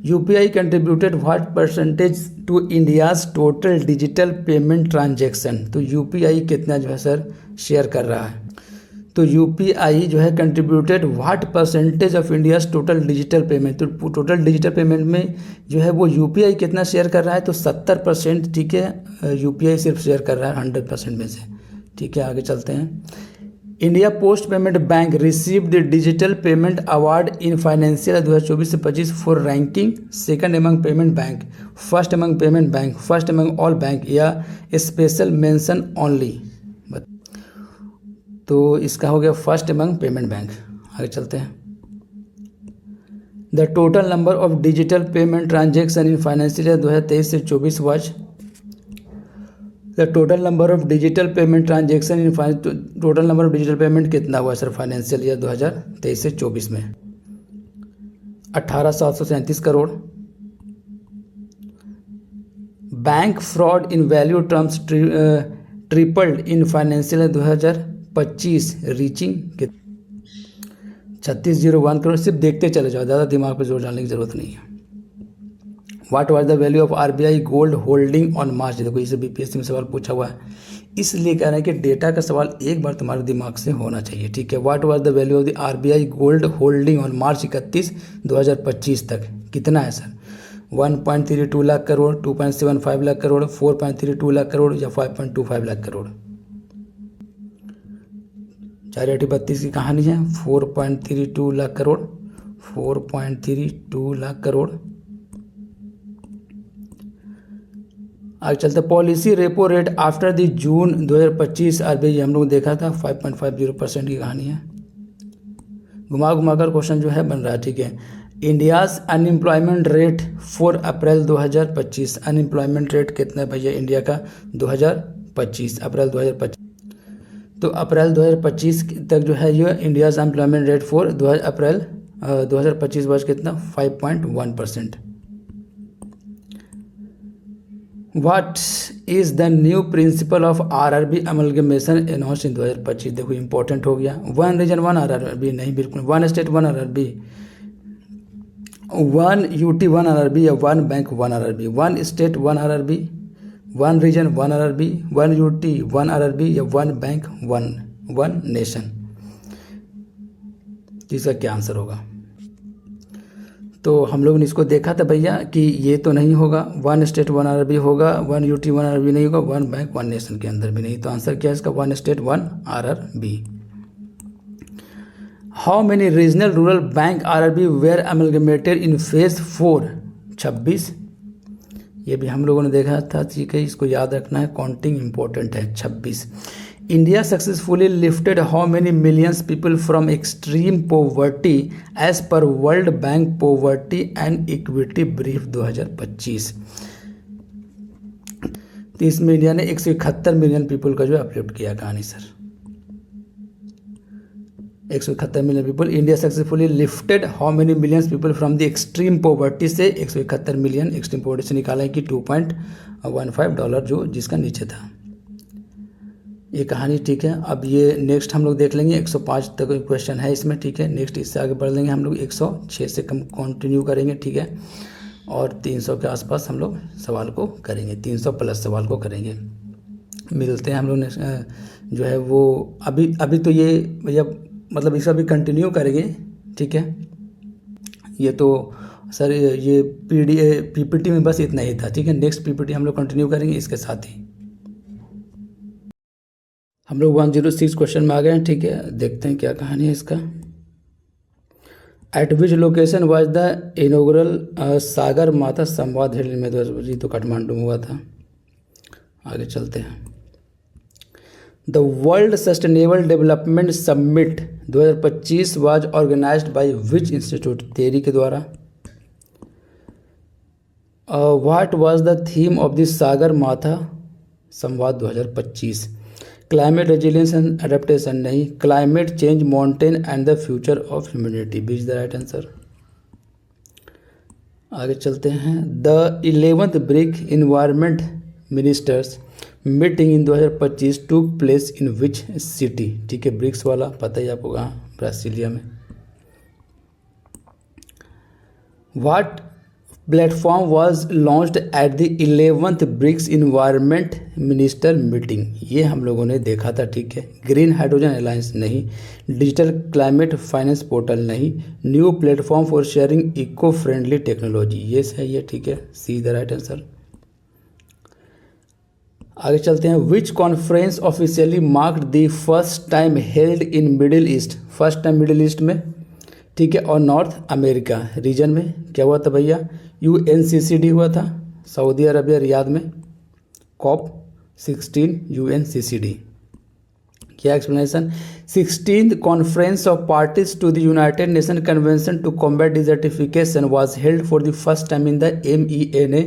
Speaker 1: UPI contributed what % to India's total digital payment transaction? तो यूपीआई कितना जो है सर शेयर कर रहा है? तो यूपीआई जो है contributed what % of India's total digital payment? तो टोटल डिजिटल पेमेंट में जो है वो यूपीआई कितना शेयर कर रहा है? तो 70%, ठीक है। यूपीआई सिर्फ शेयर कर रहा है 100% में से, ठीक है। आगे चलते हैं। India post payment bank receive the digital payment award in financial 2024 से 25 for ranking second among payment bank, first among payment bank, first among all bank या स्पेशल मेंशन ओनली? तो इसका हो गया फर्स्ट एमंग पेमेंट बैंक। आगे चलते हैं। The total number of digital payment transaction in financial 2023 से 24 was. The total number of digital payment transaction in total number of digital payment कितना हुआ सर फाइनेंशियल ईयर 2023 से 24 में? 18,737 crore. Bank fraud in value terms tripled in financial 2025 reaching 3601 crore. सिर्फ देखते चले जाओ, ज़्यादा दिमाग पे जोर डालने की ज़रूरत नहीं है। What was the value of RBI gold holding on March? देखो इसे BPSC में सवाल पूछा हुआ है, इसलिए कह रहे हैं कि डेटा का सवाल एक बार तुम्हारे दिमाग से होना चाहिए, ठीक है। What was the value of the RBI gold holding on March 31, 2025 तक? कितना है सर? 1.32 लाख करोड़, 2.75 लाख करोड़, 4.32 लाख करोड़ या 5.25 लाख करोड़? 4/32 की कहानी है। 4.32 लाख करोड़, 4.32 लाख करोड़। आगे चलते, policy repo rate after the June 2025 RBI, हम लोग देखा था 5.50% की कहानी है। घुमा घुमाकर क्वेश्चन जो है बन रहा है, ठीक है। India's unemployment rate for April 2025, unemployment rate कितना है भैया इंडिया का 2025, अप्रैल 2025? तो अप्रैल 2025 तक जो है ये इंडियाज अनएम्प्लॉयमेंट रेट फॉर अप्रैल 2025 वर्ष कितना? 5.1%। What is the new principle of RRB amalgamation announced in 2025? देखो इंपॉर्टेंट हो गया। 1 रीजन 1 RRB नहीं, बिल्कुल 1 स्टेट 1 RRB, 1 UT 1 RRB या 1 bank 1 RRB, 1 state 1 RRB, 1 region 1 RRB, 1 UT 1 RRB या 1 बैंक 1 नेशन? इसका क्या आंसर होगा? तो हम लोगों ने इसको देखा था भैया कि ये तो नहीं होगा, 1 स्टेट 1 RRB होगा, 1 UT 1 RRB नहीं होगा, 1 बैंक 1 नेशन के अंदर भी नहीं। तो आंसर क्या है इसका? 1 state 1 RRB। How many regional rural bank RRB were amalgamated in phase 4? 26। ये भी हम लोगों ने देखा था, ठीक है, इसको याद रखना है, काउंटिंग इंपॉर्टेंट है। 26। India successfully lifted how many millions people from extreme poverty as per World Bank poverty and equity brief 2025? तो इसमें इंडिया ने 171 मिलियन पीपल का जो अपलिफ्ट किया। कहानी sir 171 million people. India successfully lifted how many millions people from the extreme poverty से 171 million extreme poverty से निकाला है कि $2.15 जो जिसका नीचे था ये कहानी, ठीक है। अब ये नेक्स्ट हम लोग देख लेंगे, 105 तक क्वेश्चन है इसमें, ठीक है। नेक्स्ट इससे आगे बढ़ लेंगे हम लोग, 106 से कम कंटिन्यू करेंगे, ठीक है। और 300 के आसपास हम लोग सवाल को करेंगे, 300 प्लस सवाल को करेंगे। मिलते हैं हम लोग जो है वो अभी तो ये भैया मतलब इसका भी कंटिन्यू करेंगे, ठीक है। ये तो सर ये PPT में बस इतना ही था, ठीक है। नेक्स्ट PPT हम लोग कंटिन्यू करेंगे इसके साथ ही। हम लोग 106 क्वेश्चन में आ गए हैं, ठीक है। देखते हैं क्या कहानी है इसका। At which location was the inaugural Sagar Mata Samvad held में? जी तो काठमांडू में हुआ था। आगे चलते हैं। The world sustainable development summit 2025 was organised by which institute? TERI के द्वारा। What was the theme of the Sagar Mata Samvad 2025? Climate resilience and adaptation नहीं, climate change mountain and the future of humanity B is the right answer. आगे चलते हैं। The 11th BRIC environment ministers meeting in 2025 took place in which city? ठीक है, BRICS वाला पता ही आपको, कहाँ? ब्रासीलिया में। What platform was launched at the 11th BRICS environment minister meeting? ये हम लोगों ने देखा था, ठीक है। ग्रीन हाइड्रोजन अलायंस नहीं, डिजिटल क्लाइमेट फाइनेंस पोर्टल नहीं, new platform for sharing eco friendly technology, ये सही है, ठीक है, सी द राइट आंसर। आगे चलते हैं। Which conference officially marked the first time held in Middle East? First time Middle East में, ठीक है, और नॉर्थ अमेरिका रीजन में क्या हुआ था भैया? UNCCD हुआ था, सऊदी अरबिया रियाद में। COP16 UNCCD। क्या explanation? 16th conference of parties to the United Nation convention to combat desertification was held for the first time in the MENA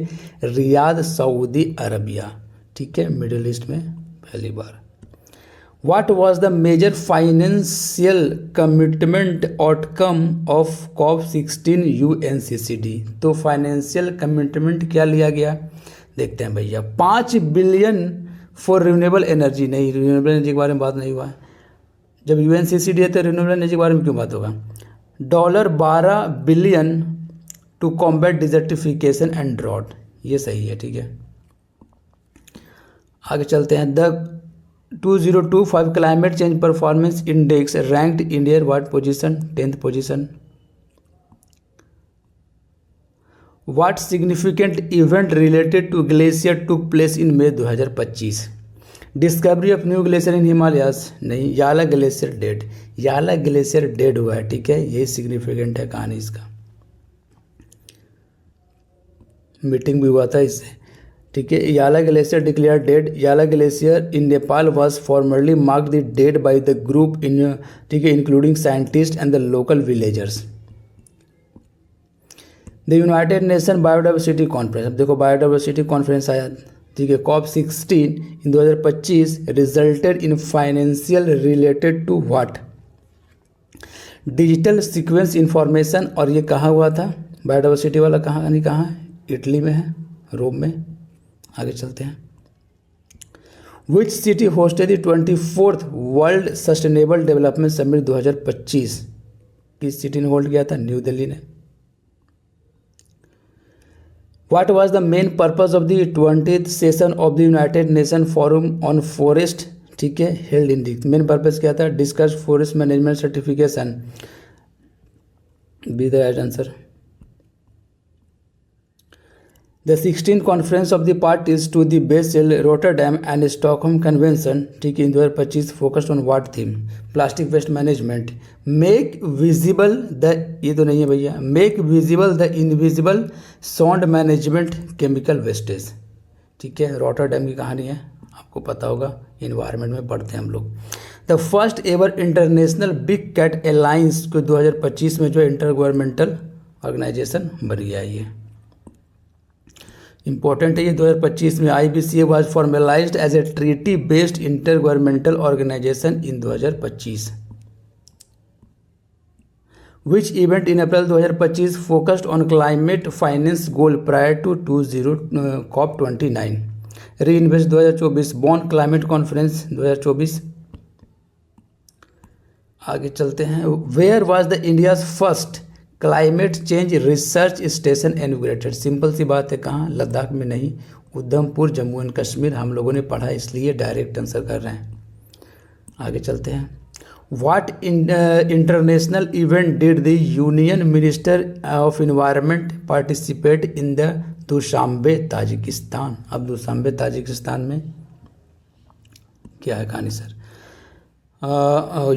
Speaker 1: Riyadh, Saudi Arabia, ठीक है, Middle East में पहली बार। What was the major financial commitment outcome of COP16 UNCCD? तो financial commitment क्या लिया गया देखते हैं भैया। 5 बिलियन फॉर रिन्यूएबल एनर्जी, नहीं रिन्यूएबल एनर्जी के बारे में बात नहीं हुआ है। जब यूएनसीसीडी है तो रिन्यूएबल एनर्जी के बारे में क्यों बात होगा। $12 billion to combat desertification and drought, ये सही है, ठीक है। आगे चलते हैं। The 2025 climate change performance index ranked India what position, 10th position. What significant event related to glacier took place in May 2025। Discovery of new glacier in Himalayas, नहीं Yala glacier dead, Yala glacier dead हुआ है, ठीक है, यही significant है कहानी इसका। Meeting भी हुआ था इससे, ठीक है। Yala glacier declare dead. Yala glacier in Nepal was formerly marked the dead by the group in, ठीक है, including scientist and the local villagers. The United Nation biodiversity conference, अब देखो बायोडाइवर्सिटी कॉन्फ्रेंस आया, ठीक है। COP16 इन 2025 resulted in financial related to what, digital sequence information. और ये कहाँ हुआ था बायोडाइवर्सिटी वाला, कहानी कहाँ है, इटली में है, रोम में। आगे चलते हैं। Which city hosted the 24th world sustainable development summit 2025, किस सिटी ने होल्ड किया था, न्यू दिल्ली ने। What was the main purpose of the 20th session of the United Nations Forum on Forest, ठीक है, held in the, main purpose क्या था, discuss forest management certification, be the right answer. The 16th conference of the parties to the Basel, Rotterdam and Stockholm Convention, ठीक है, इन 2025 focused on what theme, plastic waste management. Make visible the, ये तो नहीं है भैया, make visible the invisible sound management chemical wastage, ठीक है, Rotterdam की कहानी है, आपको पता होगा, इन्वायरमेंट में पढ़ते हैं हम लोग। The first ever international big cat alliance को 2025 में जो इंटर गवर्नमेंटल ऑर्गेनाइजेशन बन गया ये इंपॉर्टेंट है। ये 2025 में IBCA was formalised as a treaty based inter governmental organisation in 2025। Which event in April 2025 focused on climate finance goal prior to COP29। री इन्वेस्ट 2024, बॉन क्लाइमेट कॉन्फ्रेंस 2024। आगे चलते हैं। Where was the India's first climate change research station inaugurated, simple सी बात है, कहाँ, लद्दाख में नहीं, उधमपुर जम्मू एंड कश्मीर। हम लोगों ने पढ़ा इसलिए डायरेक्ट आंसर कर रहे हैं। आगे चलते हैं। What international event did the union minister of environment participate in the Dushanbe Tajikistan. अब दुशांबे ताजिकिस्तान में क्या है कहानी सर,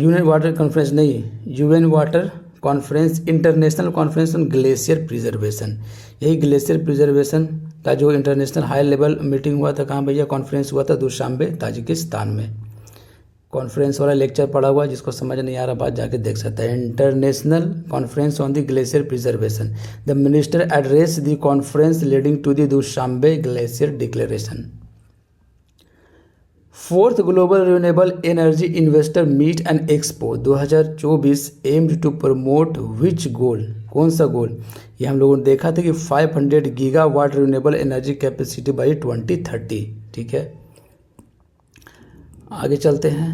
Speaker 1: यूएन वाटर कॉन्फ्रेंस नहीं, UN water conference, international conference on glacier preservation, यही ग्लेशियर प्रिजर्वेशन का जो इंटरनेशनल हाई लेवल मीटिंग हुआ था, कहाँ भैया, कॉन्फ्रेंस हुआ था दुशांबे ताजिकिस्तान में। कॉन्फ्रेंस वाला लेक्चर पढ़ा हुआ, जिसको समझ नहीं आ रहा बात जाके देख सकता है। International conference on the glacier preservation, the minister address the conference leading to the Dushanbe glacier declaration. Fourth global renewable energy investor meet and expo 2024 aimed to promote which goal, कौन सा गोल, ये हम लोगों ने देखा था कि 500 gigawatt renewable energy capacity by 2030, ठीक है। आगे चलते हैं।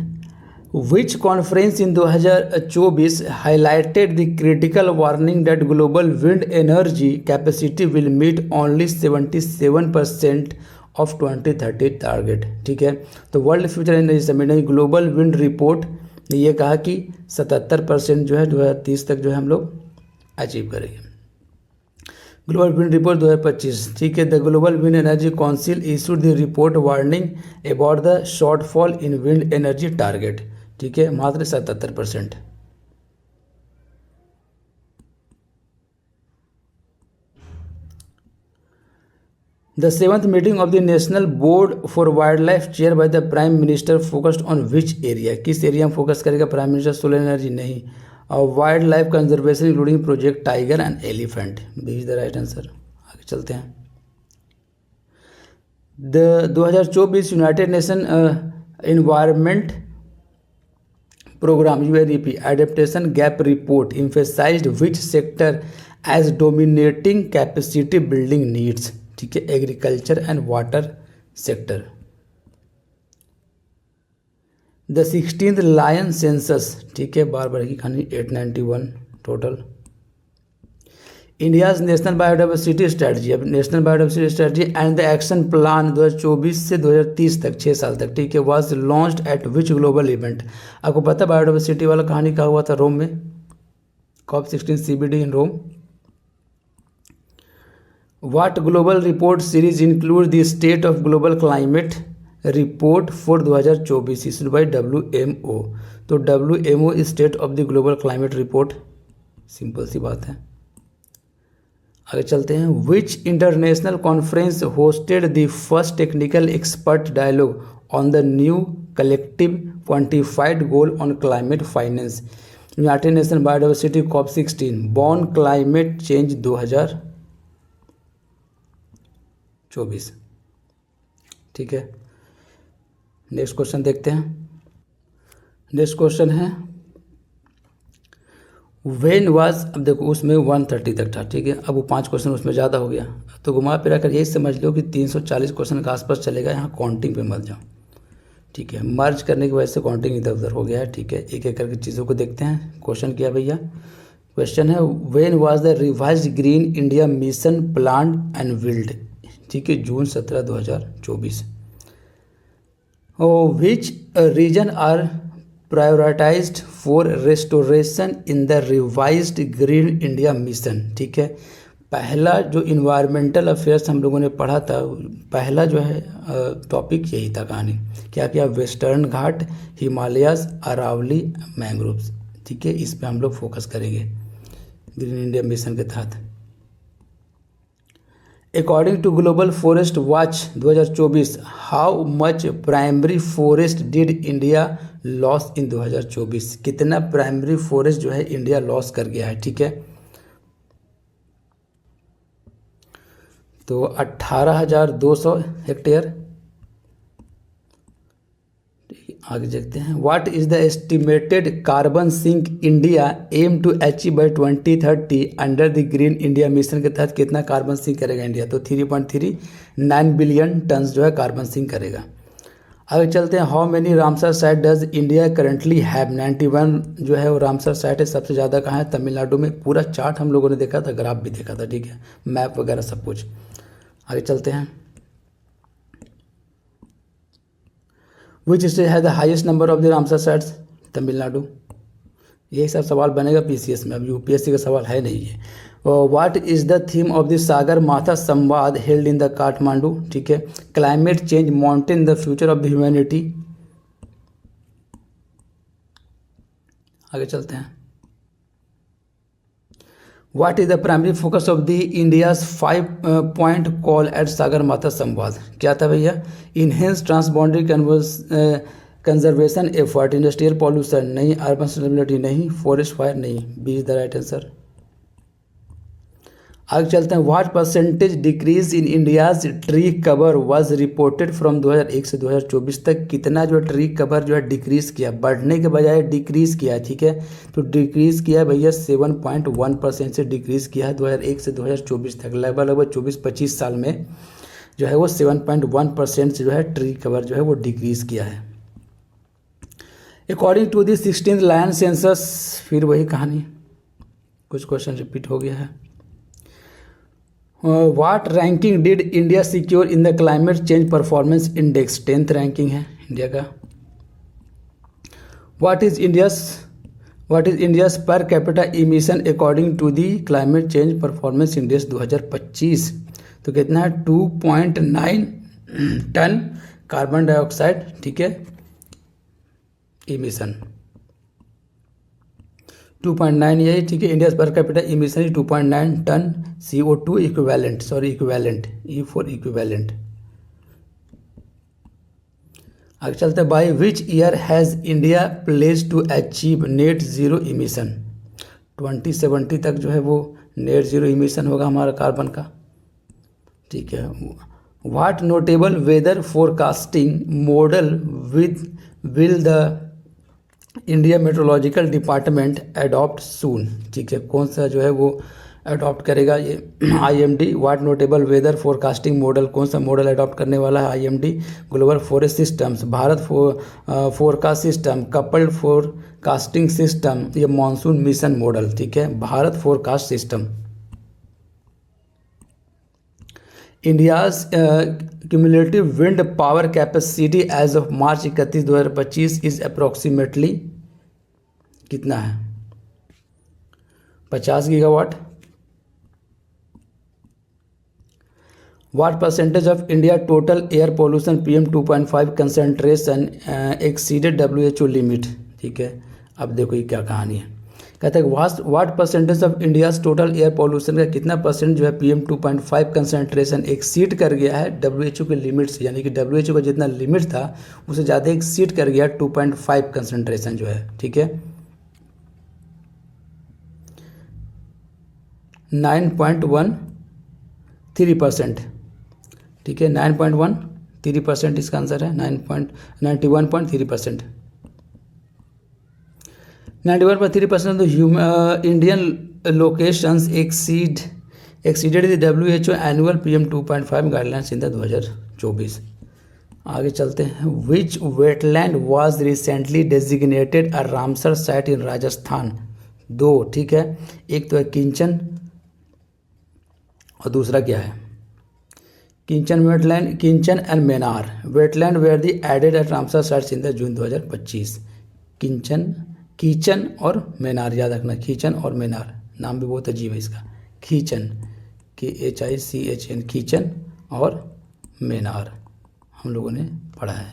Speaker 1: Which conference in 2024 highlighted the critical warning that global wind energy capacity will meet only 77% of 2030 target, ठीक है। तो वर्ल्ड फ्यूचर एनर्जी समिट ने ग्लोबल विंड रिपोर्ट ने ये कहा कि 77% जो है 2030 तक जो है हम लोग अचीव करेंगे। ग्लोबल विंड रिपोर्ट 2025, ठीक है। The global wind energy council issued the report warning about the shortfall in wind energy target, ठीक है, मात्र 77%। The 7th meeting of the National Board for Wildlife chaired by the Prime Minister focused on which area, किस area में focus करेगा prime minister, solar energy नहीं, और wildlife conservation including project tiger and elephant, B is the right answer. आगे चलते हैं। The 2024 United Nation environment programme UNEP adaptation gap report emphasized which sector as dominating capacity building needs, ठीक है, agriculture and water sector. The 16th lion census, ठीक है, बार बार की कहानी 891 total. India's national biodiversity strategy, अब national biodiversity strategy and the action plan 2024 से 2030 तक 6 साल तक, ठीक है, was launched eight which global event. आपको पता बायोडाइवर्सिटी वाला कहानी कहा हुआ था रोम में, COP16 CBD in Rome. What global report series include the state of global climate report for 2024 issued by WMO। तो WMO is state of the global climate report, simple सी बात है। आगे चलते हैं। Which international conference hosted the first technical expert dialogue on the new collective quantified goal on climate finance. United Nation biodiversity COP16 Bonn climate change 2024, ठीक है। Next question देखते हैं। नेक्स्ट क्वेश्चन है वेन वाज, अब देखो उसमें 130 तक था, ठीक है, अब वो 5 क्वेश्चन उसमें ज़्यादा हो गया, तो घुमा फिरा कर यही समझ लो कि 340 क्वेश्चन के आसपास चलेगा, यहाँ काउंटिंग पे मत जाओ, ठीक है। मर्ज करने की वजह से काउंटिंग इधर उधर हो गया है, ठीक है। एक एक करके चीज़ों को देखते हैं। क्वेश्चन क्या भैया, क्वेश्चन है when was the revised green India mission planned and build, ठीक है, June 17, 2024। Which region are prioritised for restoration in the revised green India mission, ठीक है। पहला जो इन्वायरमेंटल अफेयर्स हम लोगों ने पढ़ा था, पहला जो है टॉपिक यही था कहानी, क्या क्या, वेस्टर्न घाट, हिमालयाज, अरावली, मैंग्रोव्स, ठीक है, इस पे हम लोग फोकस करेंगे ग्रीन इंडिया मिशन के तहत। According to global forest watch 2024 how much primary forest did India loss in 2024, कितना प्राइमरी फॉरेस्ट जो है इंडिया लॉस कर गया है, ठीक है। तो 18,200 हेक्टेयर। आगे देखते हैं। What is the estimated carbon sink India aim to achieve by 2030 under the green India mission के तहत कितना कार्बन सिंक करेगा इंडिया, तो 3.39 बिलियन टन जो है कार्बन सिंक करेगा। आगे चलते हैं। How many Ramsar site does India currently have, 91 जो है वो रामसर साइट है, सबसे ज़्यादा कहाँ है, तमिलनाडु में। पूरा चार्ट हम लोगों ने देखा था, ग्राफ भी देखा था, ठीक है, मैप वगैरह सब कुछ। आगे चलते हैं। Which state has the highest number of the Ramsar sites, Tamil Nadu. यही सब सवाल बनेगा PCS में, अब UPSC का सवाल है नहीं है। What is the theme of the Sagar Matha Samvad held in the Kathmandu, ठीक है, climate change mountain the future of the humanity. आगे चलते हैं। What is the primary focus of the India's 5 point call at Sagar Matha Samvad, क्या था भैया, enhance transboundary conservation effort, industrial pollution नहीं, urban sustainability नहीं, फॉरेस्ट फायर नहीं, B is the right answer. आगे चलते हैं। What percentage decrease in India's tree cover was reported from 2001 से 2024 तक, कितना जो ट्री कवर जो है डिक्रीज किया, बढ़ने के बजाय डिक्रीज किया है, ठीक है। तो डिक्रीज किया है भैया 7.1% से डिक्रीज किया है 2001 से 2024 तक, लगभग 24-25 साल में जो है वो 7.1% से जो है ट्री कवर जो है वो डिक्रीज किया है। According to the 16th lion census, फिर वही कहानी, कुछ क्वेश्चन रिपीट हो गया है। What ranking did India secure in the climate change performance index, 10th ranking है इंडिया का। What is India's per capita emission according to the climate change performance index 2025, तो कितना है 2.9 टन कार्बन डाइऑक्साइड, ठीक है, इमिशन 2.9 यही, ठीक है। India per capita emission 2.9 tonne CO2 equivalent, E for equivalent. आगे चलते हैं। By which year has India place to achieve net zero emission, 2070 तक जो है वो नेट जीरो इमिशन होगा हमारा कार्बन का, ठीक है। What notable weather forecasting model will the India meteorological department adopt soon, ठीक है, कौन सा जो है वो अडॉप्ट करेगा ये IMD. What notable weather forecasting model, कौन सा मॉडल अडॉप्ट करने वाला है IMD. Global forest systems, Bharat forecast system, coupled forecasting system, ये मानसून मिशन मॉडल, ठीक है, Bharat forecast system. India's cumulative wind power capacity as of March 31, 2025 is approximately कितना है? 50 gigawatt. What percentage of India total air pollution PM 2.5 concentration exceeded WHO limit, ठीक है। अब देखो ये क्या कहानी है, कहते हैं what percentage of India's total air pollution का कितना परसेंट जो है PM 2.5 कंसनट्रेशन एक्सीड कर गया है WHO के लिमिट से, यानी कि WHO का जितना लिमिट था उससे ज़्यादा एक्सीड कर गया 2.5 कंसनट्रेशन जो है, ठीक है। 9.13%, ठीक है, 9.13% इसका आंसर है। 91.3%, 91.3% तो Indian locations exceeded the WHO annual PM 2.5 guidelines in the 2024। आगे चलते हैं। Which wetland was recently designated a Ramsar site in Rajasthan? दो, ठीक है, एक तो है किंचन और दूसरा क्या है? Khichan wetland, Khichan and Menar wetland were the added at Ramsar sites in the June 2025। Khichan और मेनार याद रखना, कीचन और मेनार, नाम भी बहुत अजीब है इसका, कीचन KHICHN, कीचन और मेनार हम लोगों ने पढ़ा है।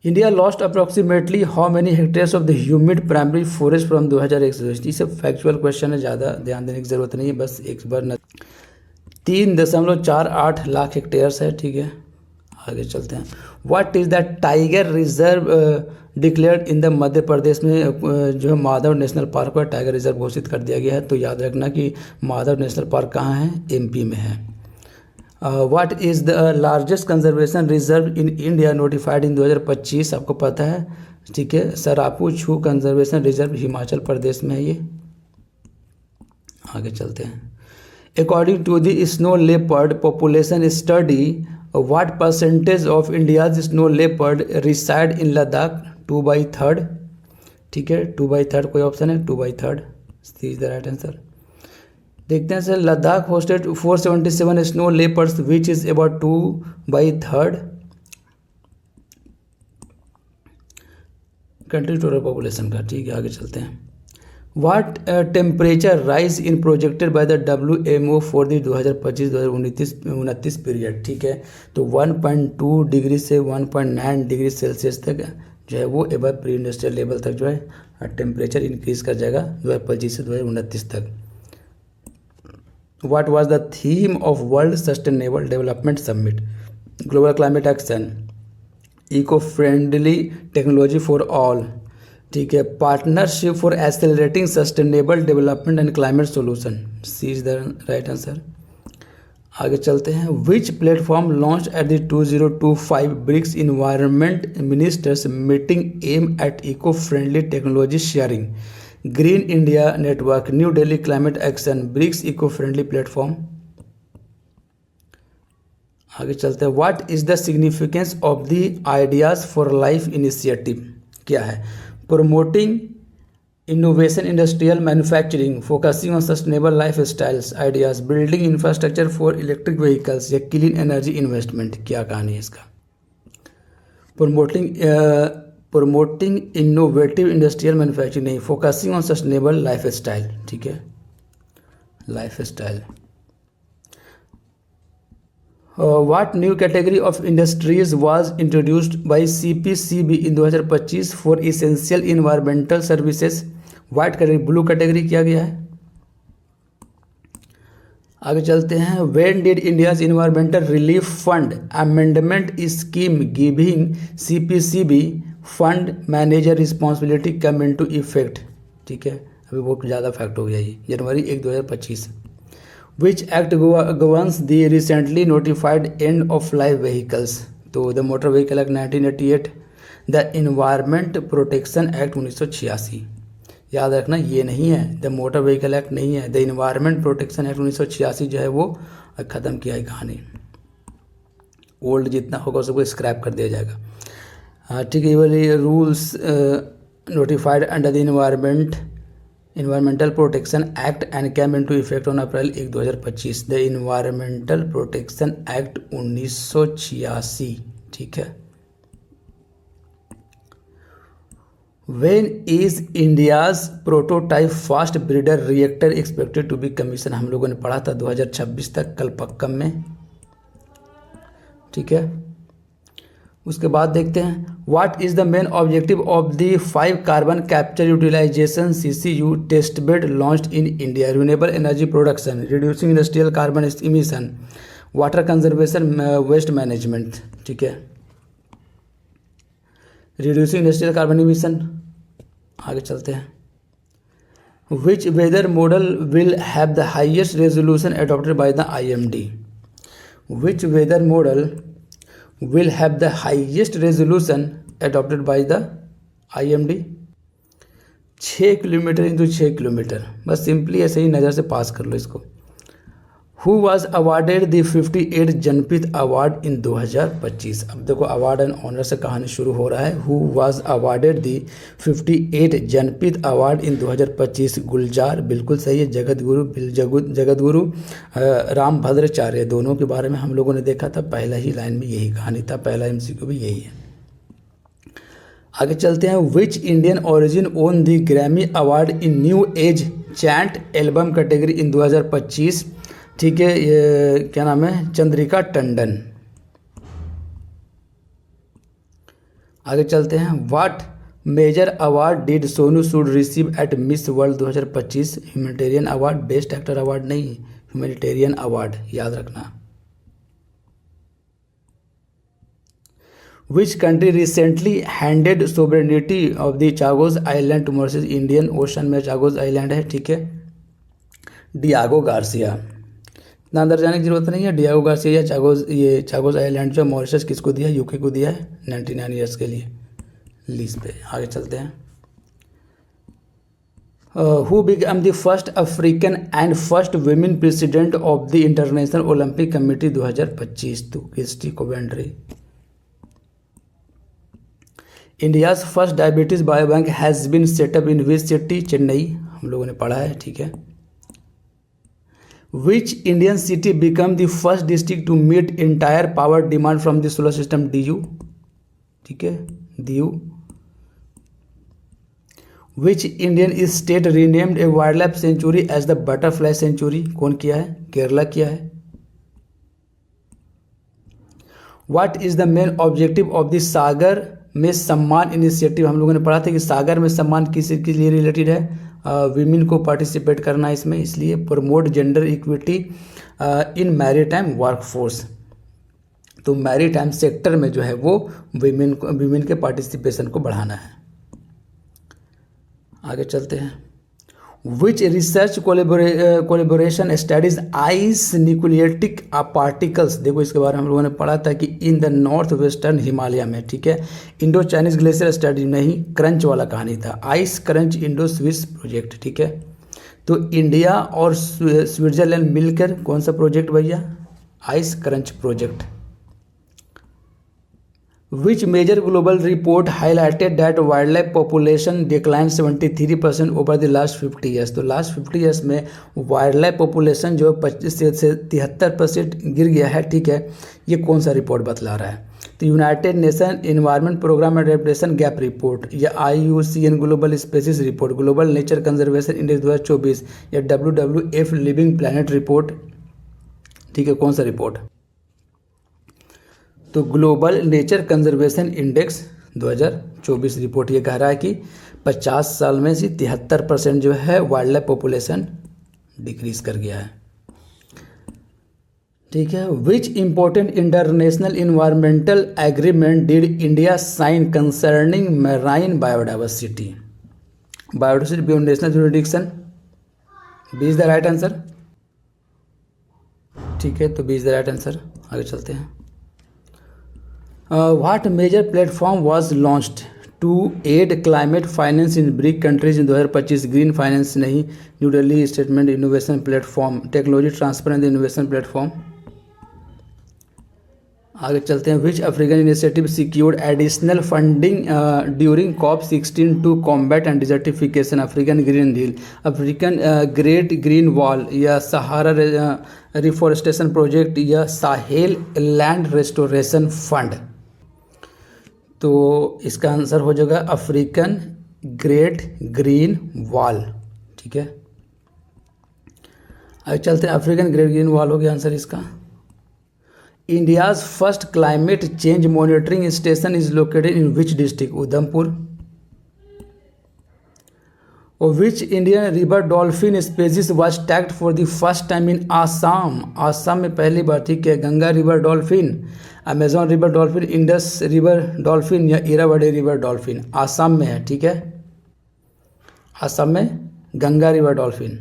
Speaker 1: India lost approximately how many hectares of the humid primary forest from 2001 से। ये सब फैक्चुअल क्वेश्चन है, ज़्यादा ध्यान देने की ज़रूरत नहीं है, बस एक बार 3.48 लाख हेक्टेयर्स है, ठीक है। आगे चलते हैं। What is the tiger reserve declared in the Madhya Pradesh में जो है माधव नेशनल पार्क पर टाइगर रिजर्व घोषित कर दिया गया है। तो याद रखना कि माधव नेशनल पार्क कहाँ है? MP में है। What is the largest conservation reserve in India notified in 2025? आपको पता है, ठीक है, सरापू छू कंजर्वेशन रिजर्व हिमाचल प्रदेश में है ये। आगे चलते हैं। According to the snow leopard population study, what percentage of India's snow leopard reside in Ladakh? 2/3, ठीक है, 2/3 कोई ऑप्शन है? 2/3 इज द राइट आंसर। देखते हैं sir, Ladakh hosted 477 snow leopards which is about 2/3 country total population का, ठीक है। आगे चलते हैं। What temperature rise in projected by the WMO for the 2025-2029 period, ठीक है। तो 1.2 डिग्री से 1.9 डिग्री सेल्सियस तक जो है वो एबव प्री इंडस्ट्रियल लेवल तक जो है टेम्परेचर इंक्रीज कर जाएगा 2025 से 2029 तक। What was the theme of world sustainable development summit? Global climate action, eco friendly technology for all, ठीक है, partnership for accelerating sustainable development and climate solution. C is the right answer. आगे चलते हैं। Which platform launch at the 2025 BRICS environment ministers meeting aim at eco friendly technology sharing? Green India network, New Delhi climate action, BRICS eco friendly platform. आगे चलते हैं। What is the significance of the ideas for life initiative? क्या है? Promoting innovation industrial manufacturing, focusing on sustainable lifestyles ideas, building infrastructure for electric vehicles या clean energy investment। क्या कहानी है इसका? promoting innovative industrial manufacturing नहीं, focusing on sustainable lifestyle, ठीक है, lifestyle। What new category of industries was introduced by CPCB in 2025 for essential environmental services? White category, blue category किया गया है। आगे चलते हैं। When did India's Environmental Relief Fund Amendment Scheme giving CPCB fund manager responsibility come into effect? ठीक है, अभी बहुत ज़्यादा फैक्ट हो गया ये। जनवरी 1, 2025। Which act governs the recently notified end of life vehicles? तो the motor vehicle act 1988, the environment protection act 1986। याद रखना ये नहीं है, द मोटर व्हीकल एक्ट नहीं है, द इन्वायरमेंट प्रोटेक्शन एक्ट 1986 जो है वो ख़त्म किया है कहानी। ओल्ड जितना होगा सबको स्क्रैप कर दिया जाएगा। हाँ ठीक है, ये वाली rules notified under the environmental protection act and came into effect on April 1, 2025। The environmental protection act 1986, ठीक है। When is India's prototype fast breeder reactor expected to be commissioned? हम लोगों ने पढ़ा था 2026 तक कलपक्कम में, ठीक है। उसके बाद देखते हैं what is the main objective of the 5 carbon capture utilisation CCU test bed launched in India. Renewable energy production, reducing industrial carbon emission, water conservation, waste management, ठीक है। रिड्यूसिंग इंडस्ट्रियल कार्बन इमिशन, आगे चलते हैं। Which weather model will have the highest resolution adopted by the IMD? Which weather model will have the highest resolution adopted by the IMD? 6 kilometre into 6 kilometre, बस simply ऐसे ही नज़र से pass कर लो इसको। Who was awarded the 58 Jnanpith award in 2025? अब देखो अवार्ड एंड ऑनर से कहानी शुरू हो रहा है। Who was awarded the 58 Jnanpith award in 2025? Gulzar बिल्कुल सही है। जगतगुरु रामभद्राचार्य, दोनों के बारे में हम लोगों ने देखा था, पहला ही लाइन में यही कहानी था, पहला MCQ भी यही है। आगे चलते हैं। Which Indian origin own the Grammy award in new age chant album category इन 2025? ठीक है, ये क्या नाम है? चंद्रिका टंडन। आगे चलते हैं। What major award did Sonu Sood receive at Miss World 2025? Humanitarian award, best actor award नहीं, ह्यूमैनिटेरियन अवार्ड, याद रखना। Which country recently handed sovereignty of the Chagos island to Mauritius? Indian Ocean में चागोस आइलैंड है, ठीक है। डियागो गार्सिया, इतना अंदर जाने की जरूरत नहीं है। डियागो गार्सिया या चागोस आइलैंड जो मॉरिशस किसको दिया है? UK को दिया है 99 ईयर्स के लिए लीज पे। आगे चलते हैं। Who become the first African and first women president of the international Olympic committee 2025? तो Kirsty Coventry. India's first diabetes biobank has been set up in which city? Chennai, हम लोगों ने पढ़ा है, ठीक है। Which Indian city become the first district to meet entire power demand from the solar system? DU, ठीक है, DU। Which Indian state renamed a wildlife sanctuary as the butterfly sanctuary? कौन किया है? केरला किया है। What is the main objective of the सागर में सम्मान initiative? हम लोगों ने पढ़ा था कि सागर में सम्मान किस के लिए रिलेटेड है? वीमेन को पार्टिसिपेट करना इसमें, इसलिए promote gender equity in maritime workforce. तो मैरीटाइम सेक्टर में जो है वो वीमेन के पार्टिसिपेशन को बढ़ाना है। आगे चलते हैं। Which research collaboration studies ice nucleating particles? देखो इसके बारे में हम लोगों ने पढ़ा था कि in the north western Himalaya में, ठीक है। इंडो चाइनीज ग्लेशियर स्टडी नहीं, क्रंच वाला कहानी था, ice crunch Indo Swiss project, ठीक है। तो इंडिया और स्विट्जरलैंड मिलकर कौन सा प्रोजेक्ट भैया? Ice crunch project. Which major global report highlighted that wildlife population declined 73% over the last 50 years? तो लास्ट 50 years में वाइल्ड पॉपुलेशन जो 25 से 73% गिर गया है, ठीक है। ये कौन सा रिपोर्ट बतला रहा है? तो United Nation environment programme adaptation gap report, या IUCN global species report, global nature conservation index 2024, या WWF लिविंग प्लैनेट रिपोर्ट, ठीक है। कौन सा रिपोर्ट? तो global nature conservation index 2024 report ये कह रहा है कि 50 साल में से 73% जो है वाइल्ड लाइफ पॉपुलेशन डिक्रीज कर गया है, ठीक है। Which important international environmental agreement did India sign concerning marine biodiversity? Biodiversity beyond national jurisdiction, B is the right answer, ठीक है। तो B is the right answer. आगे चलते हैं। What major platform was launched to aid climate finance in BRIC countries in 2025? Green finance नहीं, new Delhi statement innovation platform, technology transfer and innovation platform. आगे चलते हैं। Which African initiative secured additional funding during COP16 to combat and desertification? African green deal, African great green wall, या Sahara reforestation project, या Sahel land restoration fund? तो इसका answer हो जाएगा African great green wall. ठीक है, आगे चलते हैं। अफ्रीकन ग्रेट ग्रीन वॉल हो गया आंसर इसका। India's first climate change monitoring station is located in which district? Udhampur. और which Indian river dolphin species was tagged for the first time in Assam? Assam में पहली बार। ठीक है, Ganga river dolphin, Amazon river dolphin, Indus river dolphin, या Irrawaddy river dolphin? Assam में है। ठीक है, आसाम में Ganga river dolphin.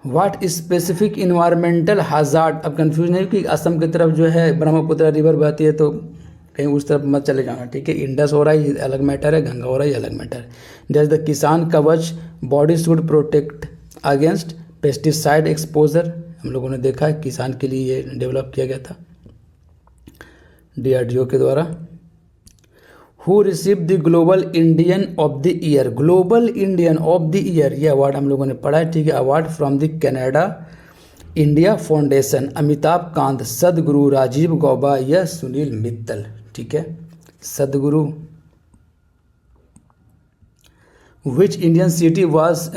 Speaker 1: What specific environmental hazard? अब कंफ्यूज नहीं कि असम की तरफ जो है ब्रह्मपुत्र रिवर बहती है तो कहीं उस तरफ मत चले जाना। ठीक है, इंडस हो रहा है ये अलग मैटर है, गंगा हो रहा है ये अलग मैटर है। डज द किसान कवच body suit protect against pesticide exposure? हम लोगों ने देखा है किसान के लिए ये डेवलप किया गया था DRDO के द्वारा। Who receive the global Indian of the year? Global Indian of the year ये अवार्ड हम लोगों ने पढ़ा है। ठीक है, award from the Canada India foundation, Amitabh Kant, सदगुरु, राजीव गौबा, या सुनील मित्तल? ठीक है, सदगुरु। विच Indian city was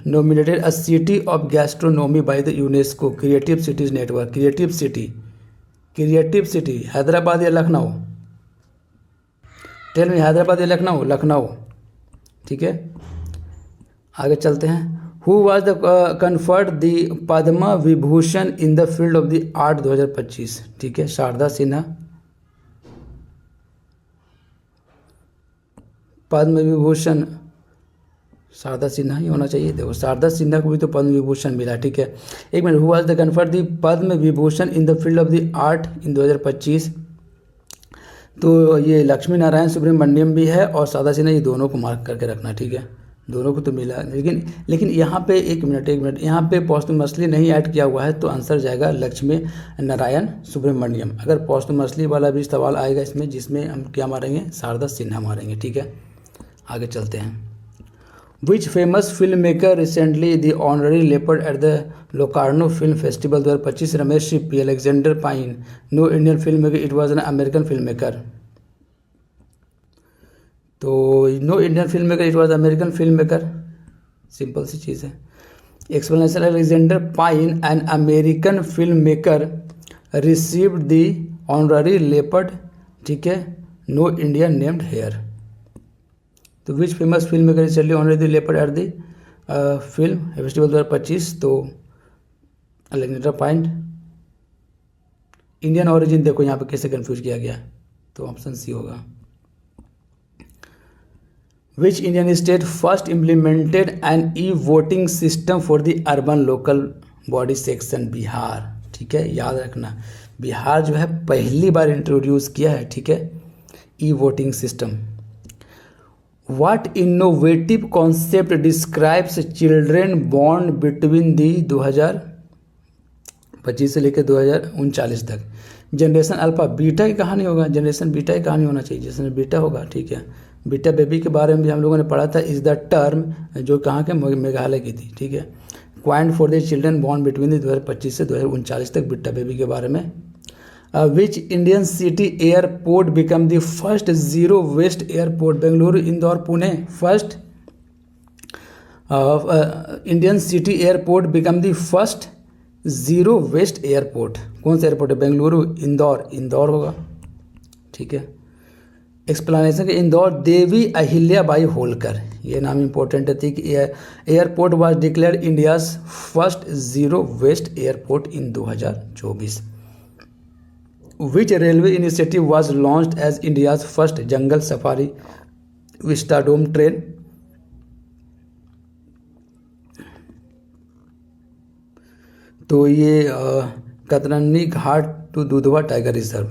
Speaker 1: nominated a city of gastronomy by the UNESCO? Creative cities network. Creative city Hyderabad या लखनऊ? टेल में हैदराबाद या लखनऊ? लखनऊ। ठीक है, आगे चलते हैं। Who was the conferred the Padma Vibhushan in the field of the art 2025? ठीक है, शारदा सिन्हा। पद्म विभूषण शारदा सिन्हा ही होना चाहिए। देखो शारदा सिन्हा को भी तो पद्म विभूषण मिला। ठीक है, एक minute. Who was the conferred the Padma Vibhushan in the field of the art in 2025? तो ये लक्ष्मी नारायण सुब्रमण्यम भी है और शारदा सिन्हा, ये दोनों को मार्क करके रखना। ठीक है, दोनों को तो मिला, लेकिन यहाँ पे एक मिनट यहाँ पे पोस्टमसली नहीं ऐड किया हुआ है तो आंसर जाएगा लक्ष्मी नारायण सुब्रमण्यम। अगर पोस्टमसली वाला भी सवाल आएगा इसमें, जिसमें हम क्या मारेंगे? शारदा सिन्हा मारेंगे। ठीक है, आगे चलते हैं। Which famous film maker recently the honorary leopard at the Locarno film festival 2025? Ramesh Sippy, Alexander Payne, no Indian film maker, it was an American film maker? तो no Indian film maker, it was American film maker. Simple सी चीज़ है। Explanation. Alexander Payne an American film maker received the honorary leopard. ठीक है, no Indian named here. तो which famous film maker recently honorary the leopard at the film festival 2025? तो Alexander pine. Indian origin देखो यहाँ पे कैसे confuse किया गया, तो ऑप्शन सी होगा। Which Indian state first implemented an e-voting system for the urban local body section? Bihar. ठीक है, याद रखना बिहार जो है पहली बार इंट्रोड्यूस किया है। ठीक है, e-voting system. What innovative concept describes children born between the 2025 से लेकर 2039 तक? जनरेशन अल्फा बीटा की कहानी होगा, जनरेशन बीटा की कहानी होना चाहिए, जनरेशन बीटा होगा। ठीक है, बीटा बेबी के बारे में भी हम लोगों ने पढ़ा था। इज द टर्म जो कहाँ के मेघालय की थी। ठीक है, coined for the children born between 2025 से 2039 तक बीटा बेबी के बारे में। Which Indian city airport become the first zero waste airport? Bengaluru, Indore, Pune? First Indian city airport become the first zero waste airport. कौन सा एयरपोर्ट है? बेंगलुरु, इंदौर? इंदौर होगा। ठीक है, एक्सप्लेनेशन के इंदौर देवी अहिल्याबाई होलकर, ये नाम इंपॉर्टेंट है कि airport was declared India's first zero waste airport in 2024। Which railway initiative was launched as India's first jungle safari vistadome train? तो ये कतरनी घाट to Dudhwa Tiger Reserve.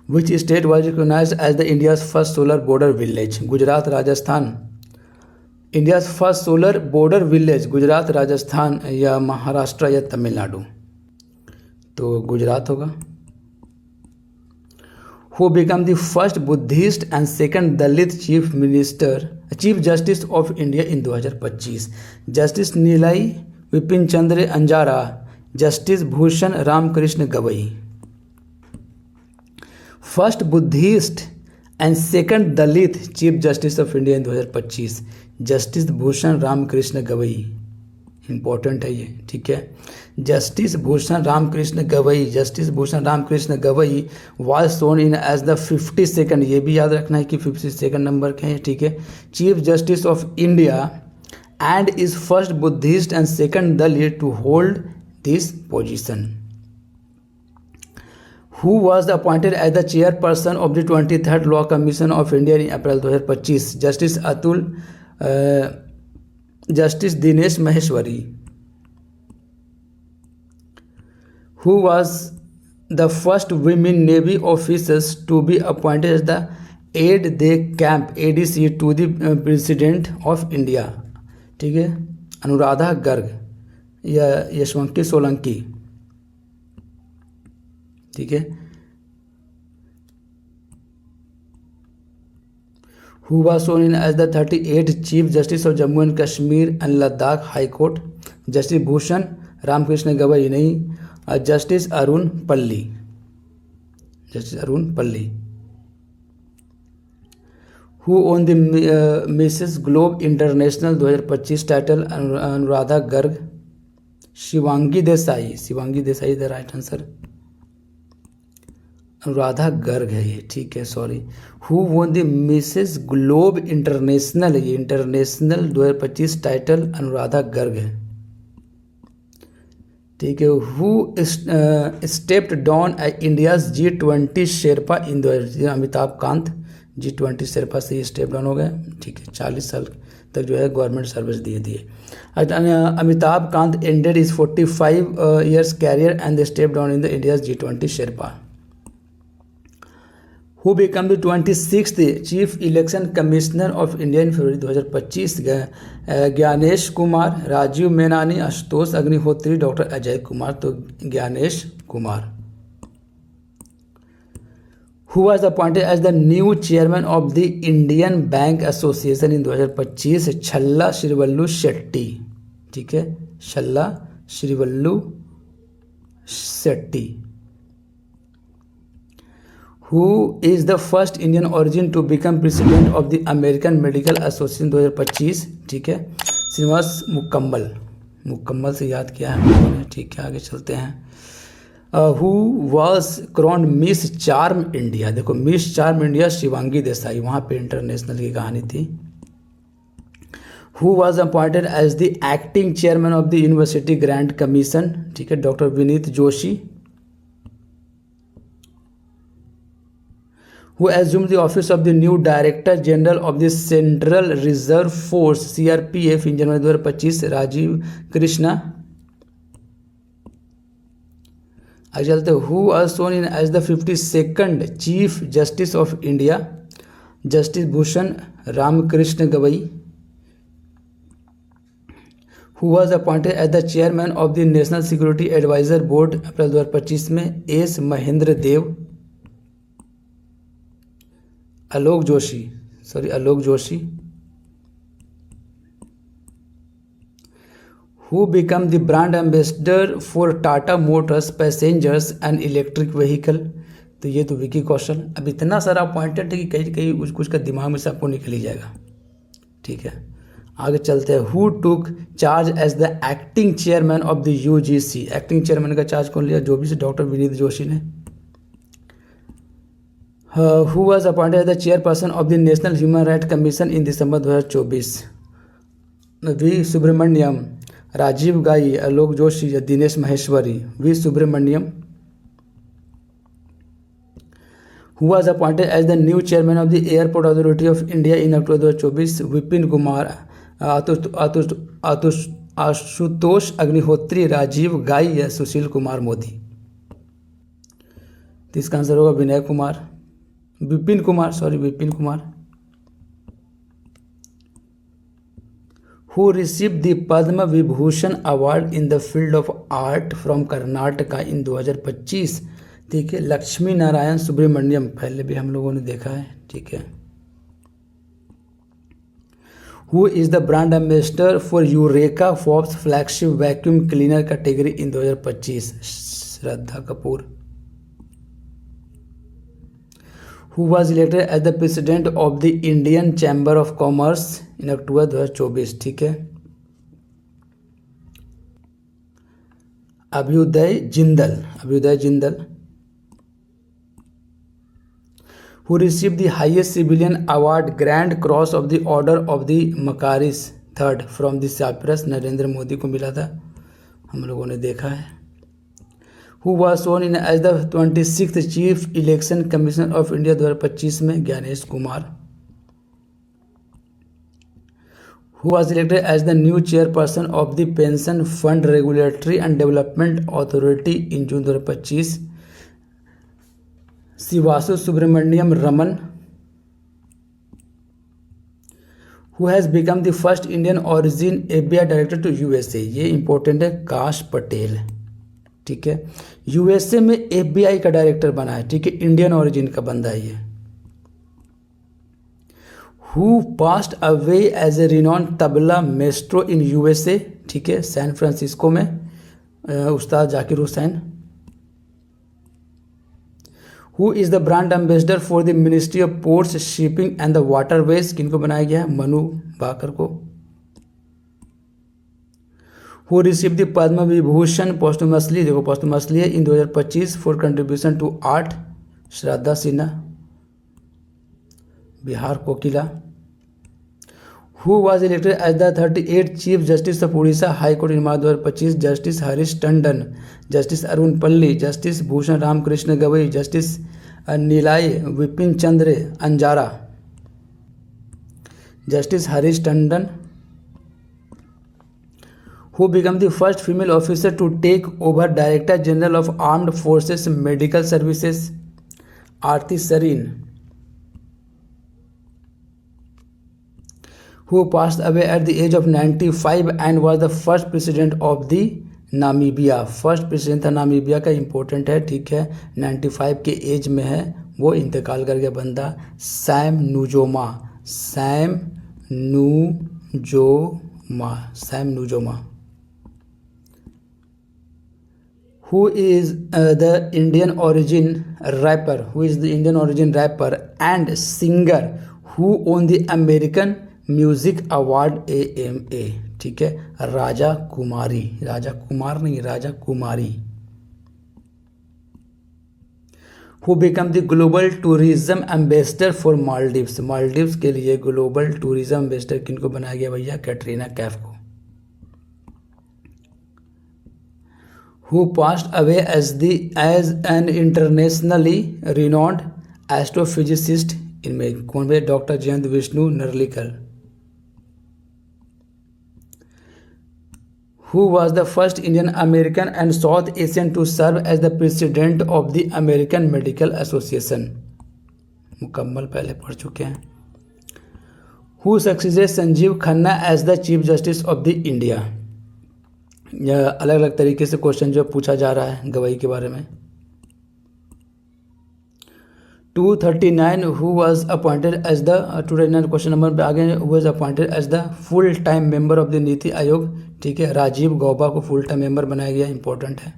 Speaker 1: Which state was recognized as the India's first solar border village? Gujarat, Rajasthan. India's first solar border village Gujarat, Rajasthan या महाराष्ट्र या तमिलनाडु? तो गुजरात होगा. Who became the first Buddhist and second Dalit Chief Justice of India in 2025? Justice Nilai Vipin Chandra Anjara, Justice Bhushan Ramakrishna Gavai. First Buddhist and second Dalit Chief Justice of India in 2025 Justice Bhushan Ramakrishna Gavai. Important है ये, ठीक है. Justice Bhushan Ramakrishna Gavai, Justice Bhushan Ramakrishna Gavai was sworn in as the 52nd, ये भी याद रखना है कि 52nd नंबर के हैं, ठीक है, chief Justice of India and is first Buddhist and second Dalit to hold this position. Who was appointed as the chairperson of the 23rd Law Commission of India in April 2025? Justice Atul, Justice Dinesh Maheshwari. Who was the first women Navy officers to be appointed as the aide-de-camp ADC to the President of India? ठीक है, अनुराधा गर्ग या यशवंती सोलंकी, ठीक है. Who was sworn in as the 38th Chief Justice of Jammu and Kashmir and Ladakh High Court? Justice Bhushan Ramakrishna Gavai नहीं, Justice Arun Palli, justice Arun पल्ली. Who won the Mrs. Globe International 2025 title? Anuradha Garg, Shivangi Desai, Shivangi Desai the right answer. Anuradha Garg है ये, ठीक है, sorry. Who won the Mrs. Globe International, ये international 2025 title Anuradha Garg है, ठीक है. Who stepped down India's G20 Sherpa in 2020? Amitabh Kant, G20 Sherpa से ही स्टेप डाउन हो गए, ठीक है. 40 साल तक जो है गवर्नमेंट सर्विस दिए. Amitabh Kant ended his 45 years career and the step down in the India's G20 sherpa. Who become the 26th chief election commissioner of India in February 2025? Gyanesh Kumar, Rajiv Menani, Ashutosh Agnihotri, doctor Ajay Kumar. तो Gyanesh Kumar. Who was appointed as the new chairman of the Indian Bank Association in 2025? छल्ला श्रीवल्लू शेट्टी, ठीक है, छल्ला श्रीवल्लू Shetty. Who is the first Indian origin to become president of the American Medical Association 2025? ठीक है, श्रीनिवास मुकम्मल, मुकम्मल से याद किया है हमने, ठीक है. आगे चलते हैं. Who was crowned Miss Charm India? देखो, Miss Charm India Shivangi Desai, वहाँ पे इंटरनेशनल की कहानी थी. Who was appointed as the acting chairman of the university grant commission? ठीक है, doctor Vineet Joshi. Who assumed the office of the new director general of the central reserve force CRPF in January 2025? Rajiv Krishna. आगे चलते. Who are sworn in as the 52nd chief Justice of India? Justice Bhushan Ramakrishna Gavai. Who was appointed as the chairman of the national security adviser board April 2025 में? S Mahendra Dev. Alok Joshi. Who become the brand ambassador for Tata Motors Passengers and Electric Vehicle? तो ये तो विकी कौशल. अब इतना सारा appointed है कि कहीं कुछ का दिमाग में से आपको निकल ही जाएगा, ठीक है. आगे चलते हैं. Who took charge as the acting chairman of the UGC? Acting chairman का चार्ज कौन लिया? जो भी से डॉक्टर विनीत जोशी ने. Who was appointed as the chairperson of the national human right commission in December 2024? V Subramanyam, Rajiv गाई, आलोक जोशी या Dinesh Maheshwari? V Subramanyam. Who was appointed as the new chairman of the airport authority of India in October 2024? Vipin Kumar, Ashutosh Agnihotri, Rajiv Gai या सुशील कुमार मोदी? तो इसका answer होगा Vipin Kumar. Who receive the Padma Vibhushan award in the field of art from Karnataka in 2025? ठीक है, लक्ष्मी नारायण सुब्रमण्यम, पहले भी हम लोगों ने देखा है। ठीक है। Who is the brand ambassador for eureka Forbes flagship vacuum cleaner category in 2025? Shraddha Kapoor. Who was elected as the president of the Indian Chamber of Commerce in अक्टूबर 2024? ठीक है। Abhyuday Jindal. Who received the highest civilian award, Grand Cross of the Order of the Makaris III from the Cyprus? Narendra Modi को मिला था, हम लोगों ने देखा है। Who was sworn in as the 26th Chief Election Commissioner of India 2025 में? Gyanesh Kumar. Who was elected as the new chairperson of the Pension Fund Regulatory and Development Authority in June 2025? Shivasu Subramanyam Raman. Who has become the first Indian origin FBI director to USA? ये important है, काश पटेल। ठीक है, USA में FBI का director बना है। ठीक है, इंडियन ओरिजिन का बंदा है ये। Who passed away as a renowned tabla maestro in USA? ठीक है, सैन फ्रांसिस्को में Ustad Zakir Hussain. Who is the brand ambassador for the ministry of ports shipping and the waterways? किनको बनाया गया है? मनु भाकर को। Who receive the Padma Vibhushan posthumously? देखो पोस्टुमसली है इन 2025 for contribution to art? Shraddha Sinha, Bihar Kokila. Who was elected as the 38th chief Justice of Orissa high court in March 2025? Justice Harish Tandon, justice Arun Palli, justice Bhushan Ramakrishna Gavai, justice Nilay Vipin Chandra Anjara, justice Harish Tandon. Who became the first female officer to take over Director General of Armed Forces Medical Services? Aarti Sarin. Who passed away at the age of 95 and was the first president of the Namibia? First president था Namibia का, important है। ठीक है, 95 के as में है, वो इंतकाल कर गया बंदा। Sam नूजोमा। Who is the Indian origin rapper? Who is the Indian origin rapper and singer who won the American Music Award AMA? ठीक है, राजा कुमारी। Who became the global tourism ambassador for Maldives? Maldives के लिए ग्लोबल टूरिज्म एम्बेसडर किनको बनाया गया भैया? कैटरीना कैफ को। Who passed away as an internationally renowned astrophysicist? इनमें कौन है? Doctor Jayant Vishnu Narlikar. Who was the first Indian American and South Asian to serve as the president of the American Medical Association? मुकम्मल पहले पढ़ चुके हैं। Who succeeded Sanjeev Khanna as the Chief Justice of the India? अलग अलग तरीके से क्वेश्चन जो पूछा जा रहा है गवाही के बारे में। 239 who was appointed as the 239 question number पे आगे who was appointed as the full time member of the NITI Aayog? ठीक है, राजीव गौबा को फुल टाइम मेंबर बनाया गया, इंपॉर्टेंट है।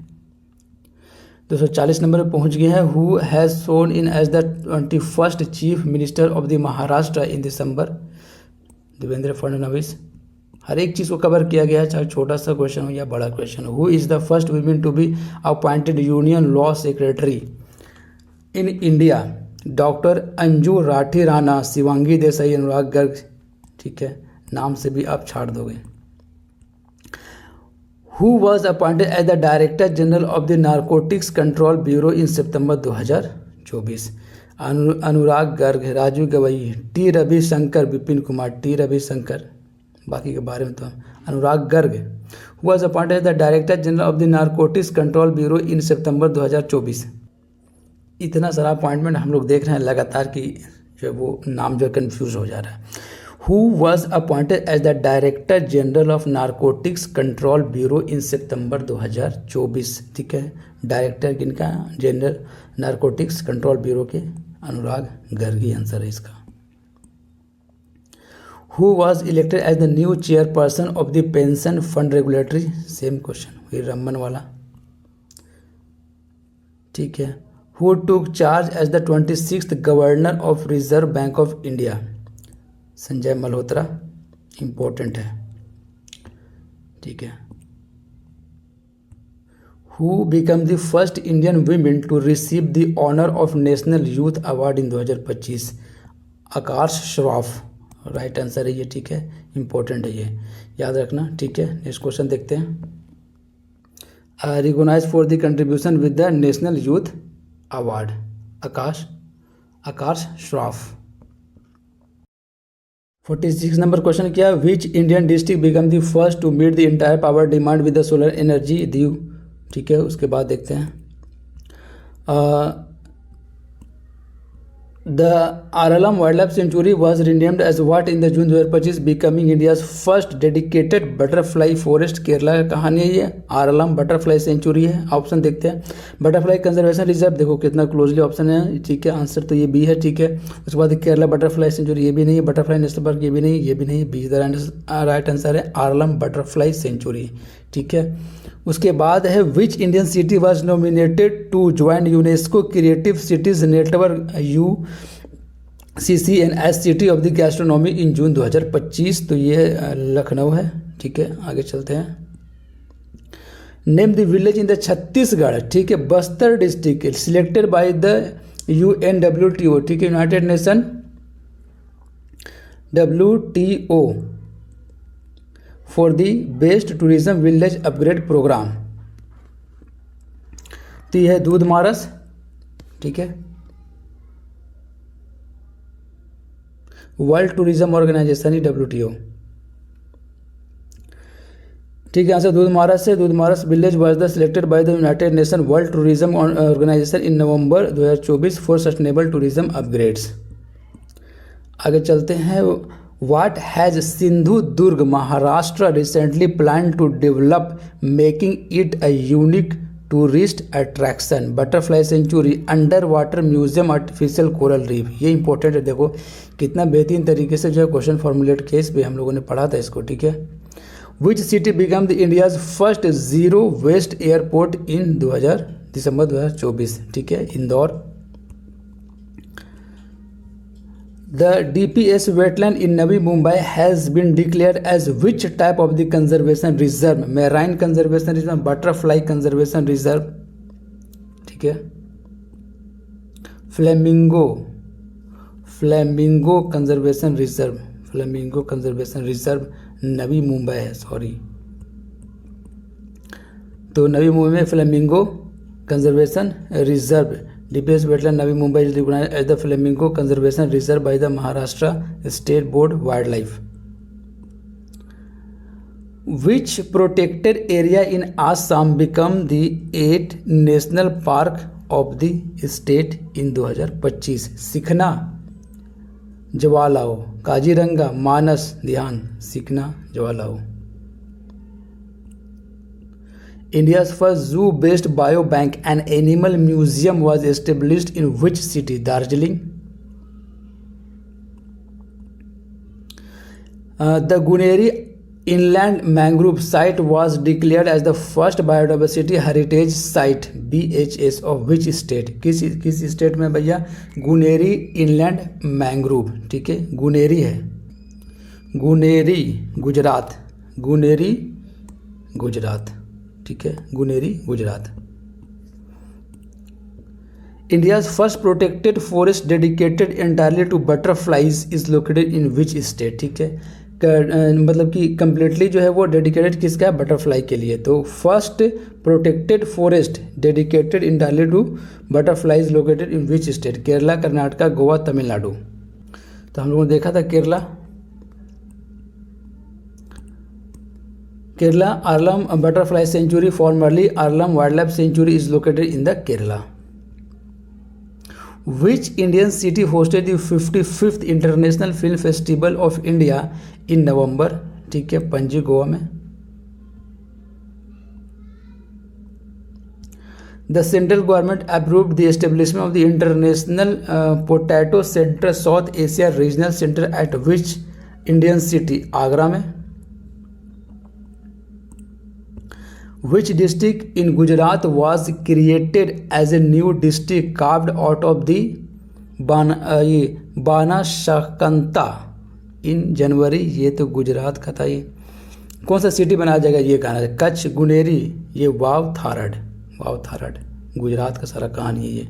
Speaker 1: 240 नंबर पे पहुंच गए हैं। Who has sworn in as the 21st chief minister of the Maharashtra in December? Devendra Fadnavis. हर एक चीज़ को कवर किया गया है, चाहे छोटा सा क्वेश्चन हो या बड़ा क्वेश्चन हो। Who is the first women to be appointed union law secretary in India? Doctor Anju Rathi Rana, Shivangi Desai, Anurag Garg. ठीक है, नाम से भी आप छाड़ दोगे। Who was appointed as the director general of the narcotics control bureau in September 2024? Anurag Garg, Rajiv Gavai, T Ravishankar, Vipin Kumar. T Ravishankar, बाकी के बारे में तो Anurag Garg. Who was appointed the director general of the narcotics control bureau in September 2024? इतना सारा अपॉइंटमेंट हम लोग देख रहे हैं लगातार कि जो वो नाम जो कन्फ्यूज हो जा रहा है। Who was appointed as the director general of narcotics control bureau in September 2024। ठीक है, डायरेक्टर किनका? जनरल नारकोटिक्स कंट्रोल ब्यूरो के अनुराग गर्गी आंसर है इसका। Who was elected as the new chairperson of the pension fund regulatory, same question, वही रमन वाला। ठीक है, who took charge as the 26th governor of reserve bank of India, Sanjay Malhotra, important है। ठीक है, who become the first Indian women to receive the honour of national youth award in 2025, Akash Shroff, right answer है ये। ठीक है, इंपॉर्टेंट है ये, याद रखना। ठीक है, नेक्स्ट क्वेश्चन देखते हैं। Recognise for the contribution with the national youth award, Akash Shroff. 46 number question क्या? Which Indian district become the first to meet the entire power demand with the solar energy, Diu. ठीक है, उसके बाद देखते हैं। The Aralam wild life sanctuary was renamed as what in the June 2025, becoming India's first dedicated butterfly forest. Kerala का कहानी है ये, आरलम बटरफ्लाई सेंचुरी है। ऑप्शन देखते हैं। बटरफ्लाई कंजर्वेशन रिजर्व, देखो कितना क्लोजली ऑप्शन है। ठीक है, आंसर तो ये बी है। ठीक है, उसके बाद केरला बटरफ्लाई सेंचुरी, ये भी नहीं है। बटरफ्लाई नेशनल पार्क, ये भी नहीं, ये भी नहीं। बी राइट आंसर है आरलम बटरफ्लाई सेंचुरी। ठीक है, उसके बाद है which Indian city was nominated to join UNESCO creative cities network UCCNS city of the gastronomy in June 2025, तो ये लखनऊ है। ठीक है, आगे चलते हैं। Name the village in the Chhattisgarh, ठीक है, Bastar district, selected by the UNWTO, ठीक है, united nation WTO for the best tourism village upgrade programme. तो यह है दूध मारस। ठीक है, वर्ल्ड टूरिज्म ऑर्गेनाइजेशन ही WTO। ठीक है, आंसर दूध मारस है। Dhudmaras village was the selected by the United nation world tourism organisation in November 2024 for sustainable tourism upgrades. आगे चलते हैं। What has Sindhudurg, Maharashtra recently planned to develop, making it a unique tourist attraction? Butterfly Sanctuary, Underwater Museum, Artificial Coral Reef। ये important है, देखो कितना बेहतरीन तरीके से जो है क्वेश्चन फॉर्मुलेट किया, इस पे हम लोगों ने पढ़ा था इसको। ठीक है, Which city became the India's first zero waste airport in दिसंबर 2024? ठीक है, Indore. The DPS wetland in Navi Mumbai has been declared as which type of the conservation reserve? Marine conservation reserve, butterfly conservation reserve, ठीक है, flamingo conservation reserve, flamingo conservation reserve Navi Mumbai है, sorry. तो नवी मुंबई में flamingo conservation reserve, DPS wetland Navi Mumbai is recognized as the Flamingo Conservation Reserve by the Maharashtra State Board Wildlife. Which protected area in Assam become the 8th national park of the state in 2025? सिखना, जवालाओ, काजीरंगा, मानस, ध्यान, सीखना, जवालाओ। India's first zoo-based biobank and animal museum was established in which city? Darjeeling. The Guneri Inland Mangrove Site was declared as the first biodiversity heritage site BHS of which state? किस state में भैया? Guneri inland mangrove. ठीक है, गुनेरी है, गुनेरी गुजरात, गुनेरी गुजरात। ठीक है, Guneri Gujarat. India's first protected forest dedicated entirely to butterflies is located in which state? ठीक है, मतलब कि कंप्लीटली जो है वो डेडिकेटेड किसका है? बटरफ्लाई के लिए। तो first protected forest dedicated entirely to butterflies located in which state? Kerala, Karnataka, Goa, Tamil Nadu. तो हम लोगों ने देखा था Kerala Aralam butterfly sanctuary, formerly Aralam wild life sanctuary, is located in the Kerala. Which Indian city hosted the 55th international film festival of India in November, ठीक है, पणजी गोवा में। The central government approved the establishment of the international potato centre south Asia regional centre at which Indian city, Agra में। Which district in Gujarat was created as a new district carved out of the Banaskantha in January? ये तो गुजरात का था। ये कौन सा city बनाया जाएगा ये कहना है, कच्छ, गुनेरी, ये वाव थारड, वाव थारड गुजरात का सारा कहानी है ये।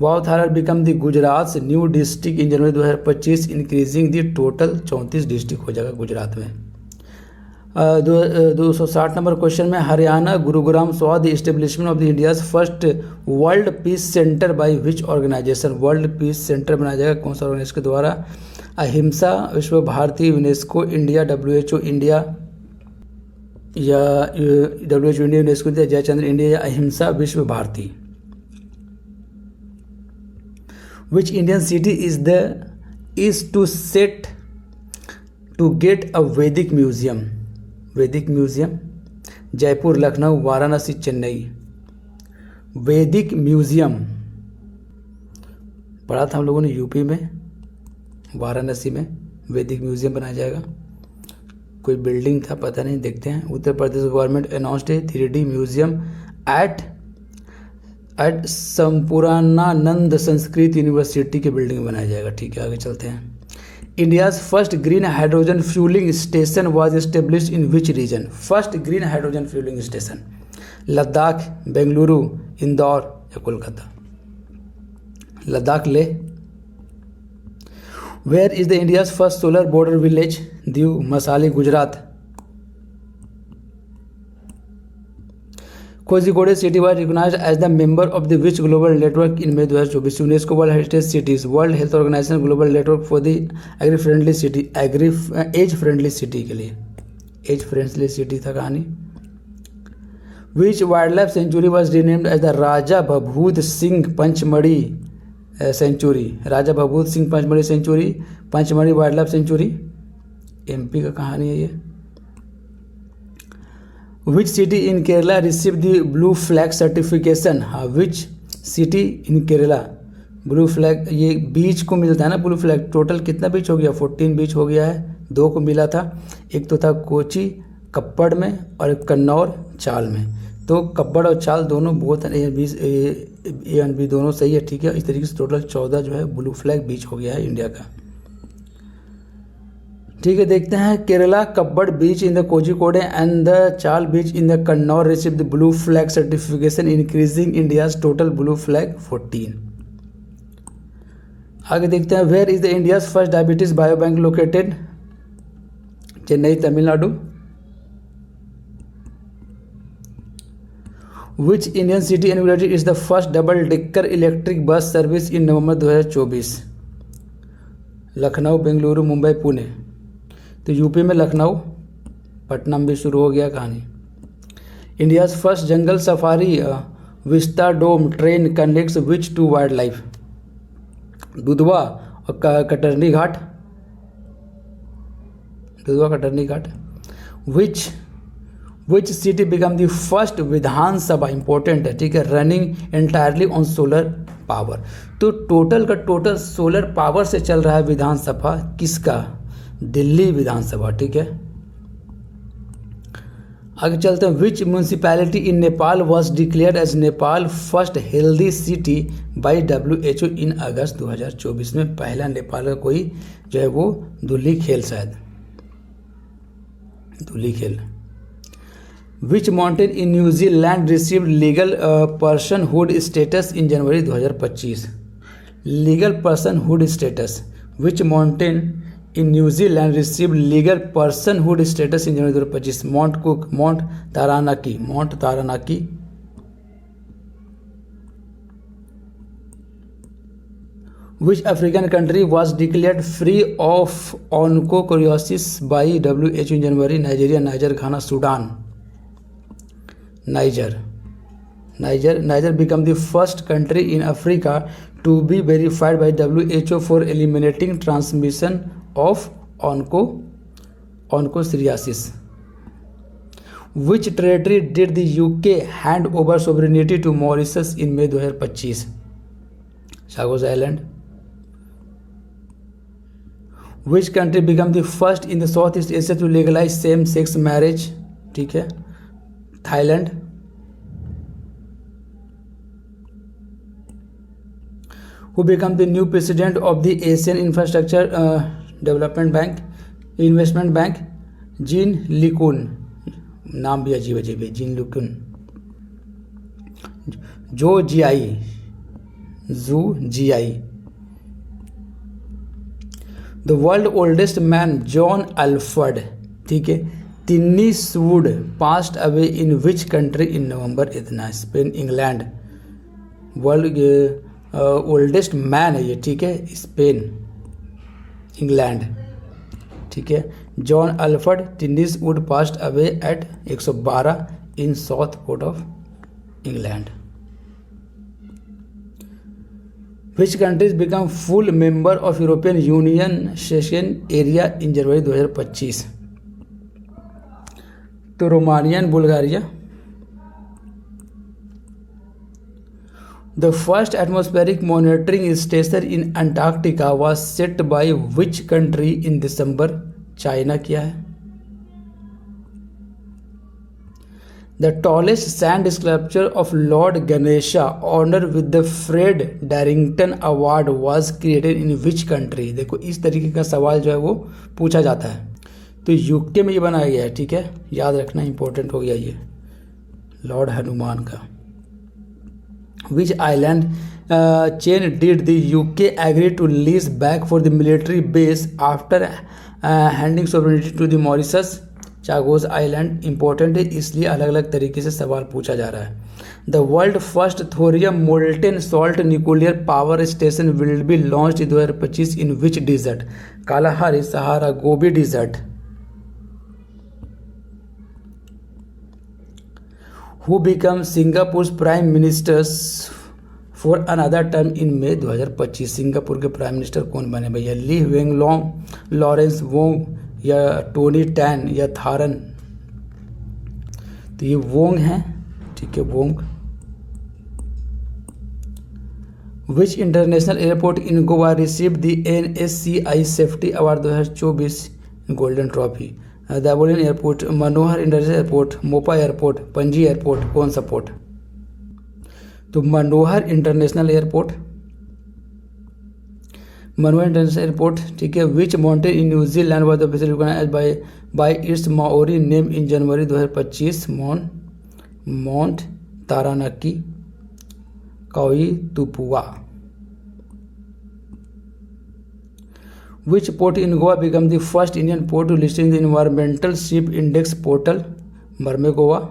Speaker 1: Vav Tharad become the Gujarat new district in January 2025 increasing the total 34 district हो जाएगा गुजरात में। 260 नंबर क्वेश्चन में Haryana Gurugram saw the establishment of the India's first world peace centre by which organisation, world peace centre बनाया जाएगा कौन सा ऑर्गेनाइजेशन के द्वारा? Ahimsa, Vishwa Bharati, UNESCO India, WHO India या WHO India, UNESCO India, Jaichandra India या अहिंसा विश्व भारती। विच Indian city is to set to get a Vedic museum, Vedic museum? Jaipur, Lucknow, Varanasi, Chennai. Vedic museum पढ़ा था हम लोगों ने यूपी में, वाराणसी में वैदिक म्यूजियम बनाया जाएगा। कोई बिल्डिंग था पता नहीं, देखते हैं। Uttar Pradesh government announced a 3D museum at Sampurnanand Sanskrit university की बिल्डिंग बनाया जाएगा। ठीक है, आगे चलते हैं। India's first green hydrogen fuelling station was established in which region? First green hydrogen fuelling station Ladakh, Bengaluru, Indore या Kolkata? Ladakh Leh. Where is the India's first solar border village? Diu, Masali, Gujarat. Kozhikode city was recognised as the member of the which global network in May 2024? UNESCO world heritage cities, world health organisation global network for the एग्री friendly city, age friendly city के लिए, age friendly city था कहानी। Which wild life sanctuary was renamed as the Raja Bhabhut Singh Pachmarhi sanctuary? Raja Bhabhut Singh Pachmarhi sanctuary, Pachmarhi wild life sanctuary, MP का कहानी है ये। Which city in Kerala receive the blue flag certification? हाँ, which city in Kerala blue flag, ये बीच को मिलता है ना ब्लू फ्लैग। टोटल कितना बीच हो गया? 14 बीच हो गया है। 2 को मिला था, एक तो था कोची कप्पड़ में और एक कन्नौर चाल में। तो कप्पड़ और चाल दोनों बोथ ए एंड बी दोनों सही है। ठीक है, इस तरीके से टोटल 14 जो है ब्लू फ्लैग बीच हो गया है इंडिया का। ठीक है, देखते हैं। Kerala Kappad beach in the Kozhikode and the Chal beach in the Kannur receive the blue flag certification increasing India's total blue flag 14। आगे देखते हैं। Where is the India's first diabetes bio bank located? Chennai, Tamil Nadu. Which Indian city inaugurated its the first double decker electric bus service in November 2024? Lucknow, Bengaluru, Mumbai, Pune. तो UP में लखनऊ, पटना में भी शुरू हो गया कहानी। India's first jungle safari vista dome train connects which two wild life? Dudhwa और Katarniya Ghat, Dudhwa Katarniya Ghat. Which city become the first विधानसभा, इंपॉर्टेंट है, ठीक है, running entirely on solar power? तो टोटल का टोटल सोलर पावर से चल रहा है विधानसभा किसका? दिल्ली विधानसभा। ठीक है, आगे चलते हैं। Which municipality in Nepal was declared as Nepal first healthy city by WHO in August 2024 में? पहला नेपाल का कोई जो है वो धुली खेल, शायद Dhulikhel. Which mountain in New Zealand received legal personhood status in January 2025? Legal personhood status. Which mountain in New Zealand receive legal personhood status in January 2025? Mount Cook, mount Taranaki, mount Taranaki. Which African country was declared free of onchocerciasis by WHO in January? Nigeria, Niger, Ghana, Sudan. Niger, Niger become the first country in Africa to be verified by WHO for eliminating transmission of onchocerciasis. Which territory did the UK hand over sovereignty to Mauritius in May 2025? Chagos Island. Which country became the first in the Southeast Asia to legalize same-sex marriage? ठीक है, Thailand. Who became the new president of the Asian Infrastructure Development Bank, Investment Bank? Jean LeCun. नाम भी अजीब अजीब है. Gene LeCun. Zhou Ziyai. The world oldest man John Alfred, ठीक है, Tinnis Wood passed away in which country in November? इतना Spain, England. World oldest man है ये, ठीक है, स्पेन, इंग्लैंड, ठीक है. John Alfred Tinniswood passed away at 112 in south coast of England. Which countries become full member of European Union Schengen area in January 2025? तो Romania and Bulgaria. The first atmospheric monitoring station in Antarctica was set by which country in December? China किया है. The tallest sand sculpture of Lord Ganesha, honored with the Fred Darrington Award, was created in which country? देखो इस तरीके का सवाल जो है वो पूछा जाता है. तो यूके में ये बनाया गया है, ठीक है, याद रखना, इंपॉर्टेंट हो गया ये लॉर्ड हनुमान का. Which island chain did the UK agree to lease back for the military base after handing sovereignty to the Mauritius? Chagos island. Important है, इसलिए अलग अलग तरीके से सवाल पूछा जा रहा है. The world first thorium molten salt nuclear power station will be launched 2025 in which desert? Kalahari, Sahara, Gobi desert. Who become Singapore prime ministers for another term in May 2025? Singapore के प्राइम मिनिस्टर कौन बने भैया? Lee वेंगलोंग, Lawrence Wong, या Tony Tan, या Tharman? तो ये Wong है, ठीक है, Wong. Which international airport in Goa receive the NSCI safety award 2024 golden trophy? Dabolim airport, Manohar international airport, Mopa airport, Panaji airport, कौन सा पोर्ट? तो Manohar international airport, Manohar international airport, ठीक है. Which mountain in New Zealand was officially recognised by its Maori name in January 2025? Mount Taranaki, काउईतुपुआ. Which port in Goa became the first Indian port to list in the Environmental Ship Index portal? Murmay, Goa.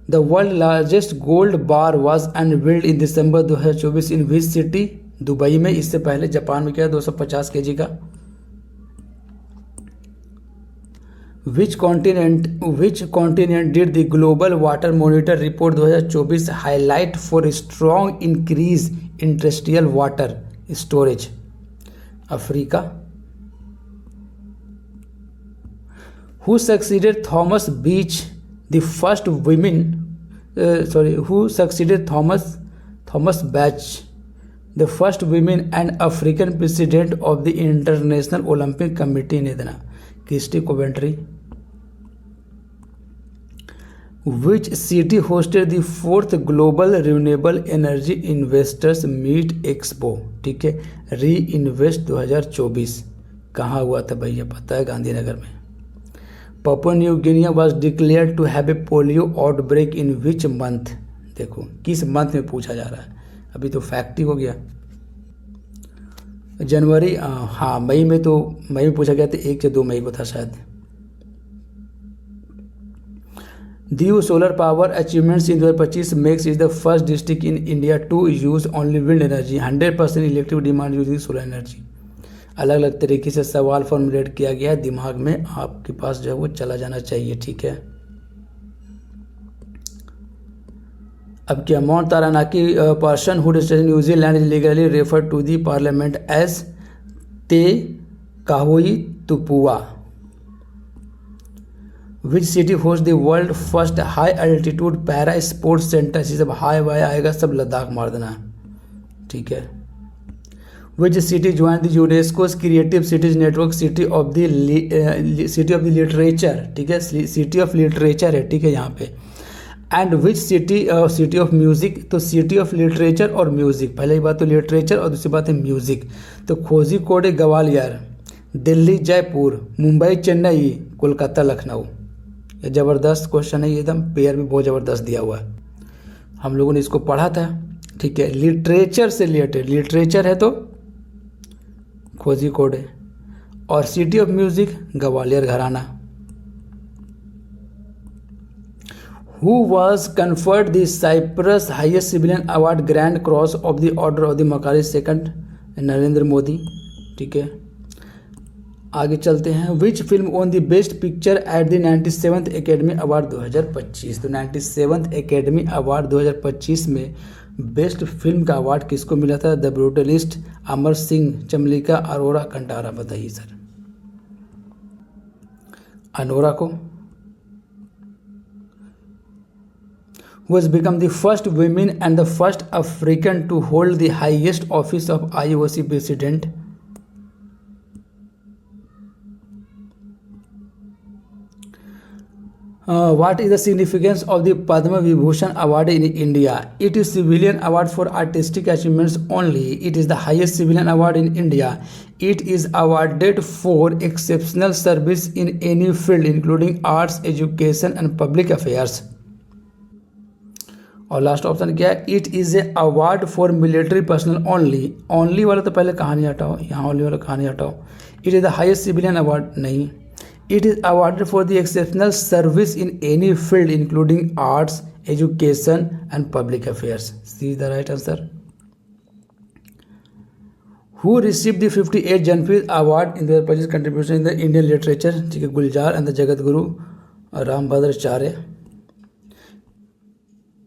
Speaker 1: The world's largest gold bar was unveiled in December 2024 in which city? Dubai में. इससे पहले Japan में क्या 250 kg का. Which continent did the Global Water Monitor Report 2024 highlight for strong increase in terrestrial water storage? Africa. Who succeeded Thomas Beach, the first women? Who succeeded Thomas Bach, the first women and African president of the International Olympic Committee? निधना. Kirsty Coventry. Which city hosted the 4th Global Renewable Energy Investors Meet Expo? ठीक है, री invest 2024 कहाँ हुआ था भैया? पता है, गांधीनगर में. Papua New Guinea was declared to have a polio outbreak in which month? देखो किस मंथ में पूछा जा रहा है, अभी तो फैक्ट ही हो गया. जनवरी, हाँ मई में, तो मई में पूछा गया था, 1 या 2 मई को था शायद. Diu solar power achievements in 2025 makes is the first district in India to use only wind energy. 100% electric demand using solar energy. अलग अलग तरीके से सवाल फॉर्मुलेट किया गया है, दिमाग में आपके पास जो है वो चला जाना चाहिए, ठीक है. अब क्या, mount Taranaki person who resident New Zealand is legally refer to the parliament as Te Kahui Tupua. Which city host the world first high altitude para sports centre. ये सब हाई वाई आएगा, सब लद्दाख मार देना, ठीक है। Which city join the UNESCO's creative cities network, city of the literature, ठीक है, सिटी ऑफ लिटरेचर है, ठीक है यहाँ पे। And which city of music, तो सिटी ऑफ लिटरेचर और म्यूजिक, पहले बात तो लिटरेचर और दूसरी बात है म्यूजिक। तो कोझिकोड ग्वालियर, दिल्ली जयपुर, मुंबई चेन्नई, कोलकाता लखनऊ। ये ज़बरदस्त क्वेश्चन है, ये एकदम पेयर में बहुत ज़बरदस्त दिया हुआ है, हम लोगों ने इसको पढ़ा था, ठीक है। लिटरेचर से रिलेटेड, लिटरेचर है तो कोझिकोड है, और सिटी ऑफ म्यूजिक ग्वालियर घराना। Who was conferred the Cyprus highest civilian award Grand Cross of the Order of the Makari II? Narendra Modi, ठीक है। आगे चलते हैं। Which film own the best picture at the 97th academy award 2025। तो 97th academy award 2025 में best film का award किसको मिला था? The brutalist, Amar Singh, चमलिका, Arora Kantara. बताइए सर। अनोरा को। who has become the first women and the first African to hold the highest office of IOC president? What is the significance of the Padma Vibhushan award in India? It is civilian award for artistic achievements only. It is the highest civilian award in India. It is awarded for exceptional service in any field including arts, education and public affairs. और last option क्या है? It is a award for military personnel only. Only वाला तो पहले कहानी हटाओ, यहाँ only वाला कहानी हटाओ। It is the highest civilian award, नहीं। It is awarded for the exceptional service in any field including arts, education and public affairs. C is the right answer. Who receive the 58 Jnanpith award in 2025 contribution in the Indian literature? ठीक है, Gulzar and the Jagat Guru Rambhadracharya.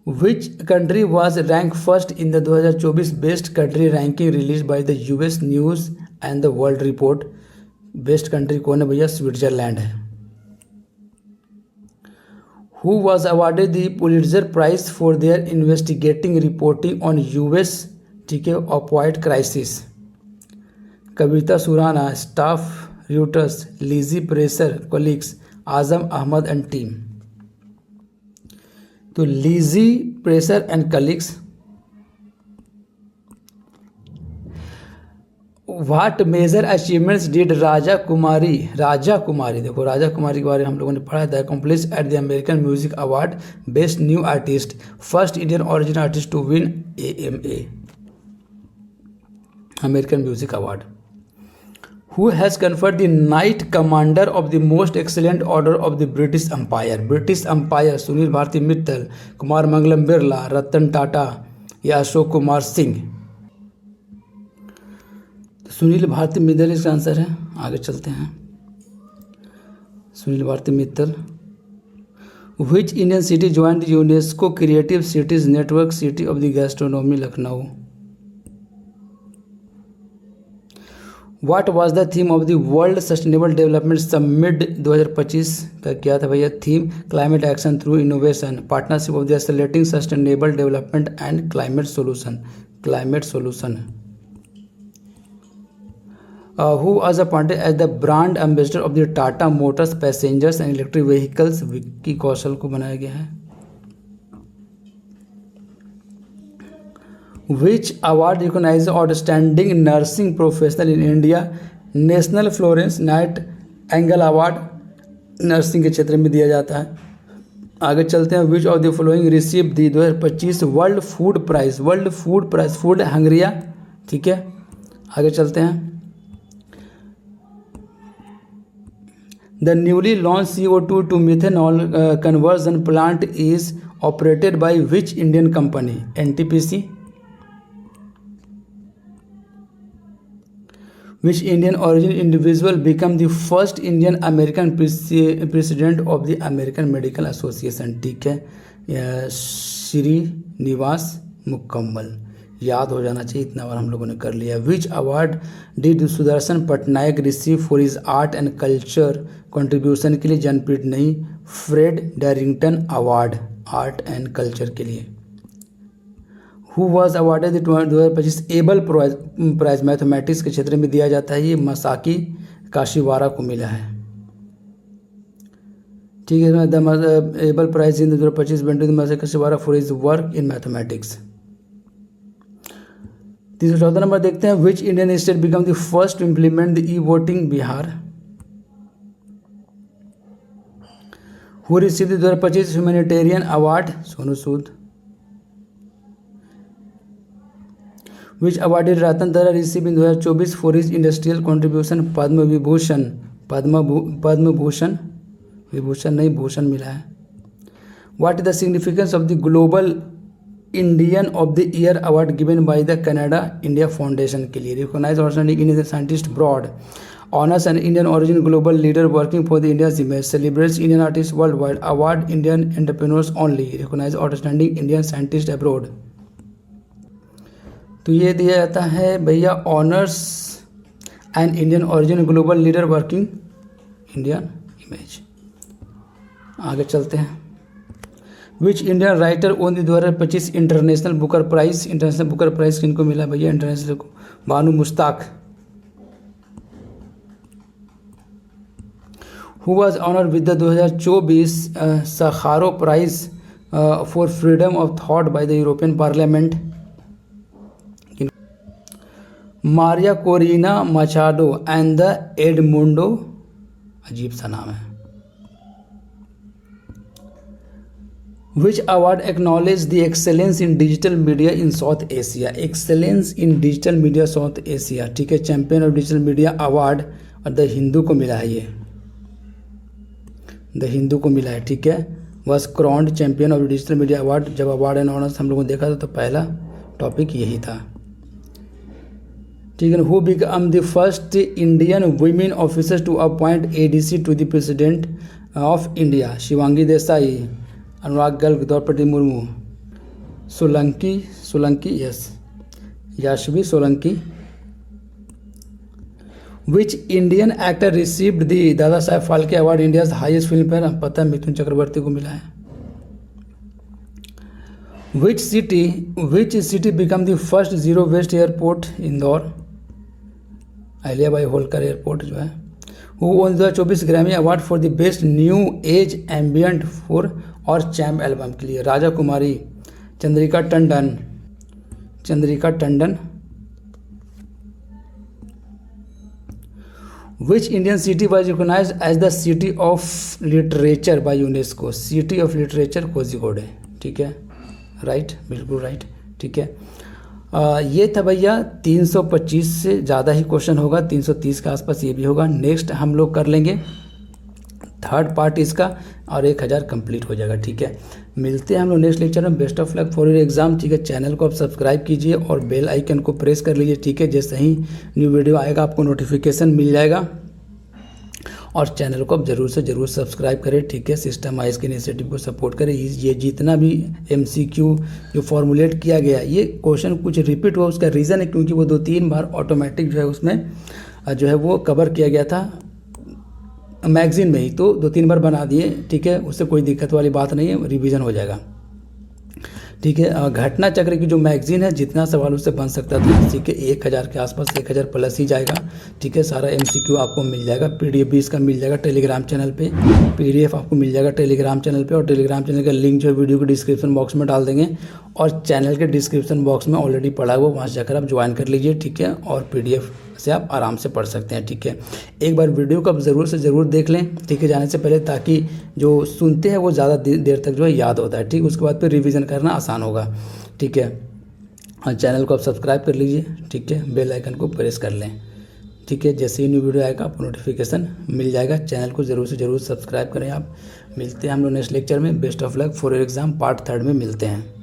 Speaker 1: Which country was ranked first in the 2024 Best Country Ranking released by the US News and the World Report? Best country कौन है भैया? Switzerland है। Who was awarded the Pulitzer Prize for their investigating reporting on US, ठीक है, opioid crisis? Kavita Surana, staff Reuters, Lizzie Presser, colleagues, Azam Ahmed and team. तो Lizzie Presser and colleagues. What major achievements did Raja Kumari, देखो राजा कुमारी के बारे में हम लोगों ने पढ़ा था। Accomplish at the American music award best new artist, first Indian origin artist to win AMA American music award. Who has conferred the Knight Commander of the Most Excellent Order of the British Empire? British Empire Sunil Bharti Mittal, Kumar Mangalam Birla, Ratan Tata या अशोक कुमार सिंह? सुनील भारती मित्तल इसका answer है। आगे चलते हैं। Sunil Bharti Mittal. Which Indian city joined the UNESCO Creative Cities Network? City of the Gastronomy, Lucknow. What was the theme of the World Sustainable Development Summit 2025 का क्या था भैया? Theme climate action through innovation, partnership of the accelerating sustainable development and climate solution. Who was appointed as the brand ambassador of the Tata Motors passengers and electric vehicles? Vicky Kaushal को बनाया गया है। Which award recognizes outstanding nursing professional in India? National Florence Nightingale award nursing के क्षेत्र में दिया जाता है। आगे चलते हैं। Which of the following receive the 2025 world food prize? Food हंगरिया, ठीक है। आगे चलते हैं। The newly launch CO2 to methanol conversion plant is operated by which Indian company? NTPC। Which Indian origin individual became the first Indian American president of the American Medical Association? ठीक है, श्रीनिवास मुकम्मल, याद हो जाना चाहिए, इतना बार हम लोगों ने कर लिया। Which award did Sudarshan Patnaik receive for his art and culture contribution के लिए? जनप्रीत नहीं, Fred Darington award art and culture के लिए। Who was awarded 2025 Abel prize mathematics के क्षेत्र में दिया जाता है, ये मसाकी काशीवारा को मिला है। ठीक है, the Abel prize in 2025 went Masaki Kashiwara for his work in mathematics. 314 number देखते हैं, which Indian state become the first to implement the e voting? Bihar. Who receive the 2025 humanitarian award? Sonu Sood. Which award did Ratan Tata receive in 2024 for his industrial contribution? Padma Vibhushan, Padma Bhushan, Vibhushan नहीं, भूषण मिला है। What is the significance of the global Indian of the year award given by the Canada India foundation के लिए? Recognize outstanding Indian scientist broad, honours and Indian origin global leader working for the India's image, celebrates Indian artist world wide, award Indian entrepreneurs only, recognize outstanding Indian scientist abroad. तो ये दिया जाता है भैया honours and Indian origin global leader working Indian image. आगे चलते हैं। Which Indian writer won the 2025 international Booker prize? International Booker prize किनको मिला भैया? इंटरनेशनल को Banu Mushtaq. Who was honoured with the 2024 Sakharov prize for freedom of thought by the European parliament? Maria Corina Machado and the Edmundo, अजीब सा नाम है। Which award acknowledge the excellence in digital media in South Asia? Excellence in digital media South Asia, ठीक है, champion of digital media award और the Hindu को मिला है, ये द हिंदू को मिला है, ठीक है। Was crowned champion of digital media award. जब अवार्ड एंड ऑनर्स हम लोगों ने देखा था तो पहला टॉपिक यही था, ठीक है। Who become the first Indian women officer to appoint ADC to the president of India? Shivangi Desai, Anurag Garg, Draupadi Murmu, Solanki, yes, Yashvi Solanki. Which Indian actor received the Dada Saheb Phalke award India's highest film fair? पता है, मिथुन चक्रवर्ती को मिला है। Which city become the first zero waste airport? Indore, Ahilyabai Holkar airport जो है। Who won 2024 Grammy award for the best new age ambient for or chant album के लिए? Raja Kumari, Chandrika Tandon. Which Indian city was recognised as the city of literature by UNESCO? City of literature Kozhikode है, ठीक है, right, बिल्कुल right, ठीक है। ये था भैया 325 से ज़्यादा ही क्वेश्चन होगा, 330 के आसपास ये भी होगा। नेक्स्ट हम लोग कर लेंगे थर्ड पार्ट इसका और 1000 कंप्लीट हो जाएगा, ठीक है। मिलते हैं हम लोग नेक्स्ट लेक्चर में। Best of luck for your exam, ठीक है। चैनल को आप सब्सक्राइब कीजिए और बेल आइकन को प्रेस कर लीजिए, ठीक है। जैसे ही न्यू वीडियो आएगा आपको नोटिफिकेशन मिल जाएगा और चैनल को आप ज़रूर से ज़रूर सब्सक्राइब करें, ठीक है। सिस्टमाइज के इनिशिएटिव को सपोर्ट करें। ये जितना भी MCQ जो फॉर्मुलेट किया गया, ये क्वेश्चन कुछ रिपीट हुआ, उसका रीज़न है क्योंकि वो 2-3 बार ऑटोमेटिक जो है उसमें जो है वो कवर किया गया था मैगजीन में ही, तो 2-3 बार बना दिए, ठीक है। उससे कोई दिक्कत वाली बात नहीं है, रिवीजन हो जाएगा, ठीक है। घटना चक्र की जो मैगजीन है, जितना सवाल उससे बन सकता था, ठीक है, 1000 के आसपास, 1000 प्लस ही जाएगा, ठीक है। सारा MCQ आपको मिल जाएगा, PDF भी इसका मिल जाएगा टेलीग्राम चैनल पे, PDF आपको मिल जाएगा टेलीग्राम चैनल पे, और टेलीग्राम चैनल का लिंक जो है वीडियो के डिस्क्रिप्शन बॉक्स में डाल देंगे, और चैनल के डिस्क्रिप्शन बॉक्स में ऑलरेडी पड़ा हुआ, वहाँ से जाकर आप ज्वाइन कर लीजिए, ठीक है। और PDF से आप आराम से पढ़ सकते हैं, ठीक है। एक बार वीडियो को आप ज़रूर से ज़रूर देख लें, ठीक है, जाने से पहले, ताकि जो सुनते हैं वो ज़्यादा देर तक जो है याद होता है, ठीक। उसके बाद फिर रिवीजन करना आसान होगा, ठीक है। और चैनल को आप सब्सक्राइब कर लीजिए, ठीक है, बेल आइकन को प्रेस कर लें, ठीक है। जैसे ही न्यू वीडियो आएगा आपको नोटिफिकेशन मिल जाएगा। चैनल को ज़रूर से ज़रूर सब्सक्राइब करें आप। मिलते हैं हम लोग नेक्स्ट लेक्चर में। Best of luck for your exam, part 3 में मिलते हैं।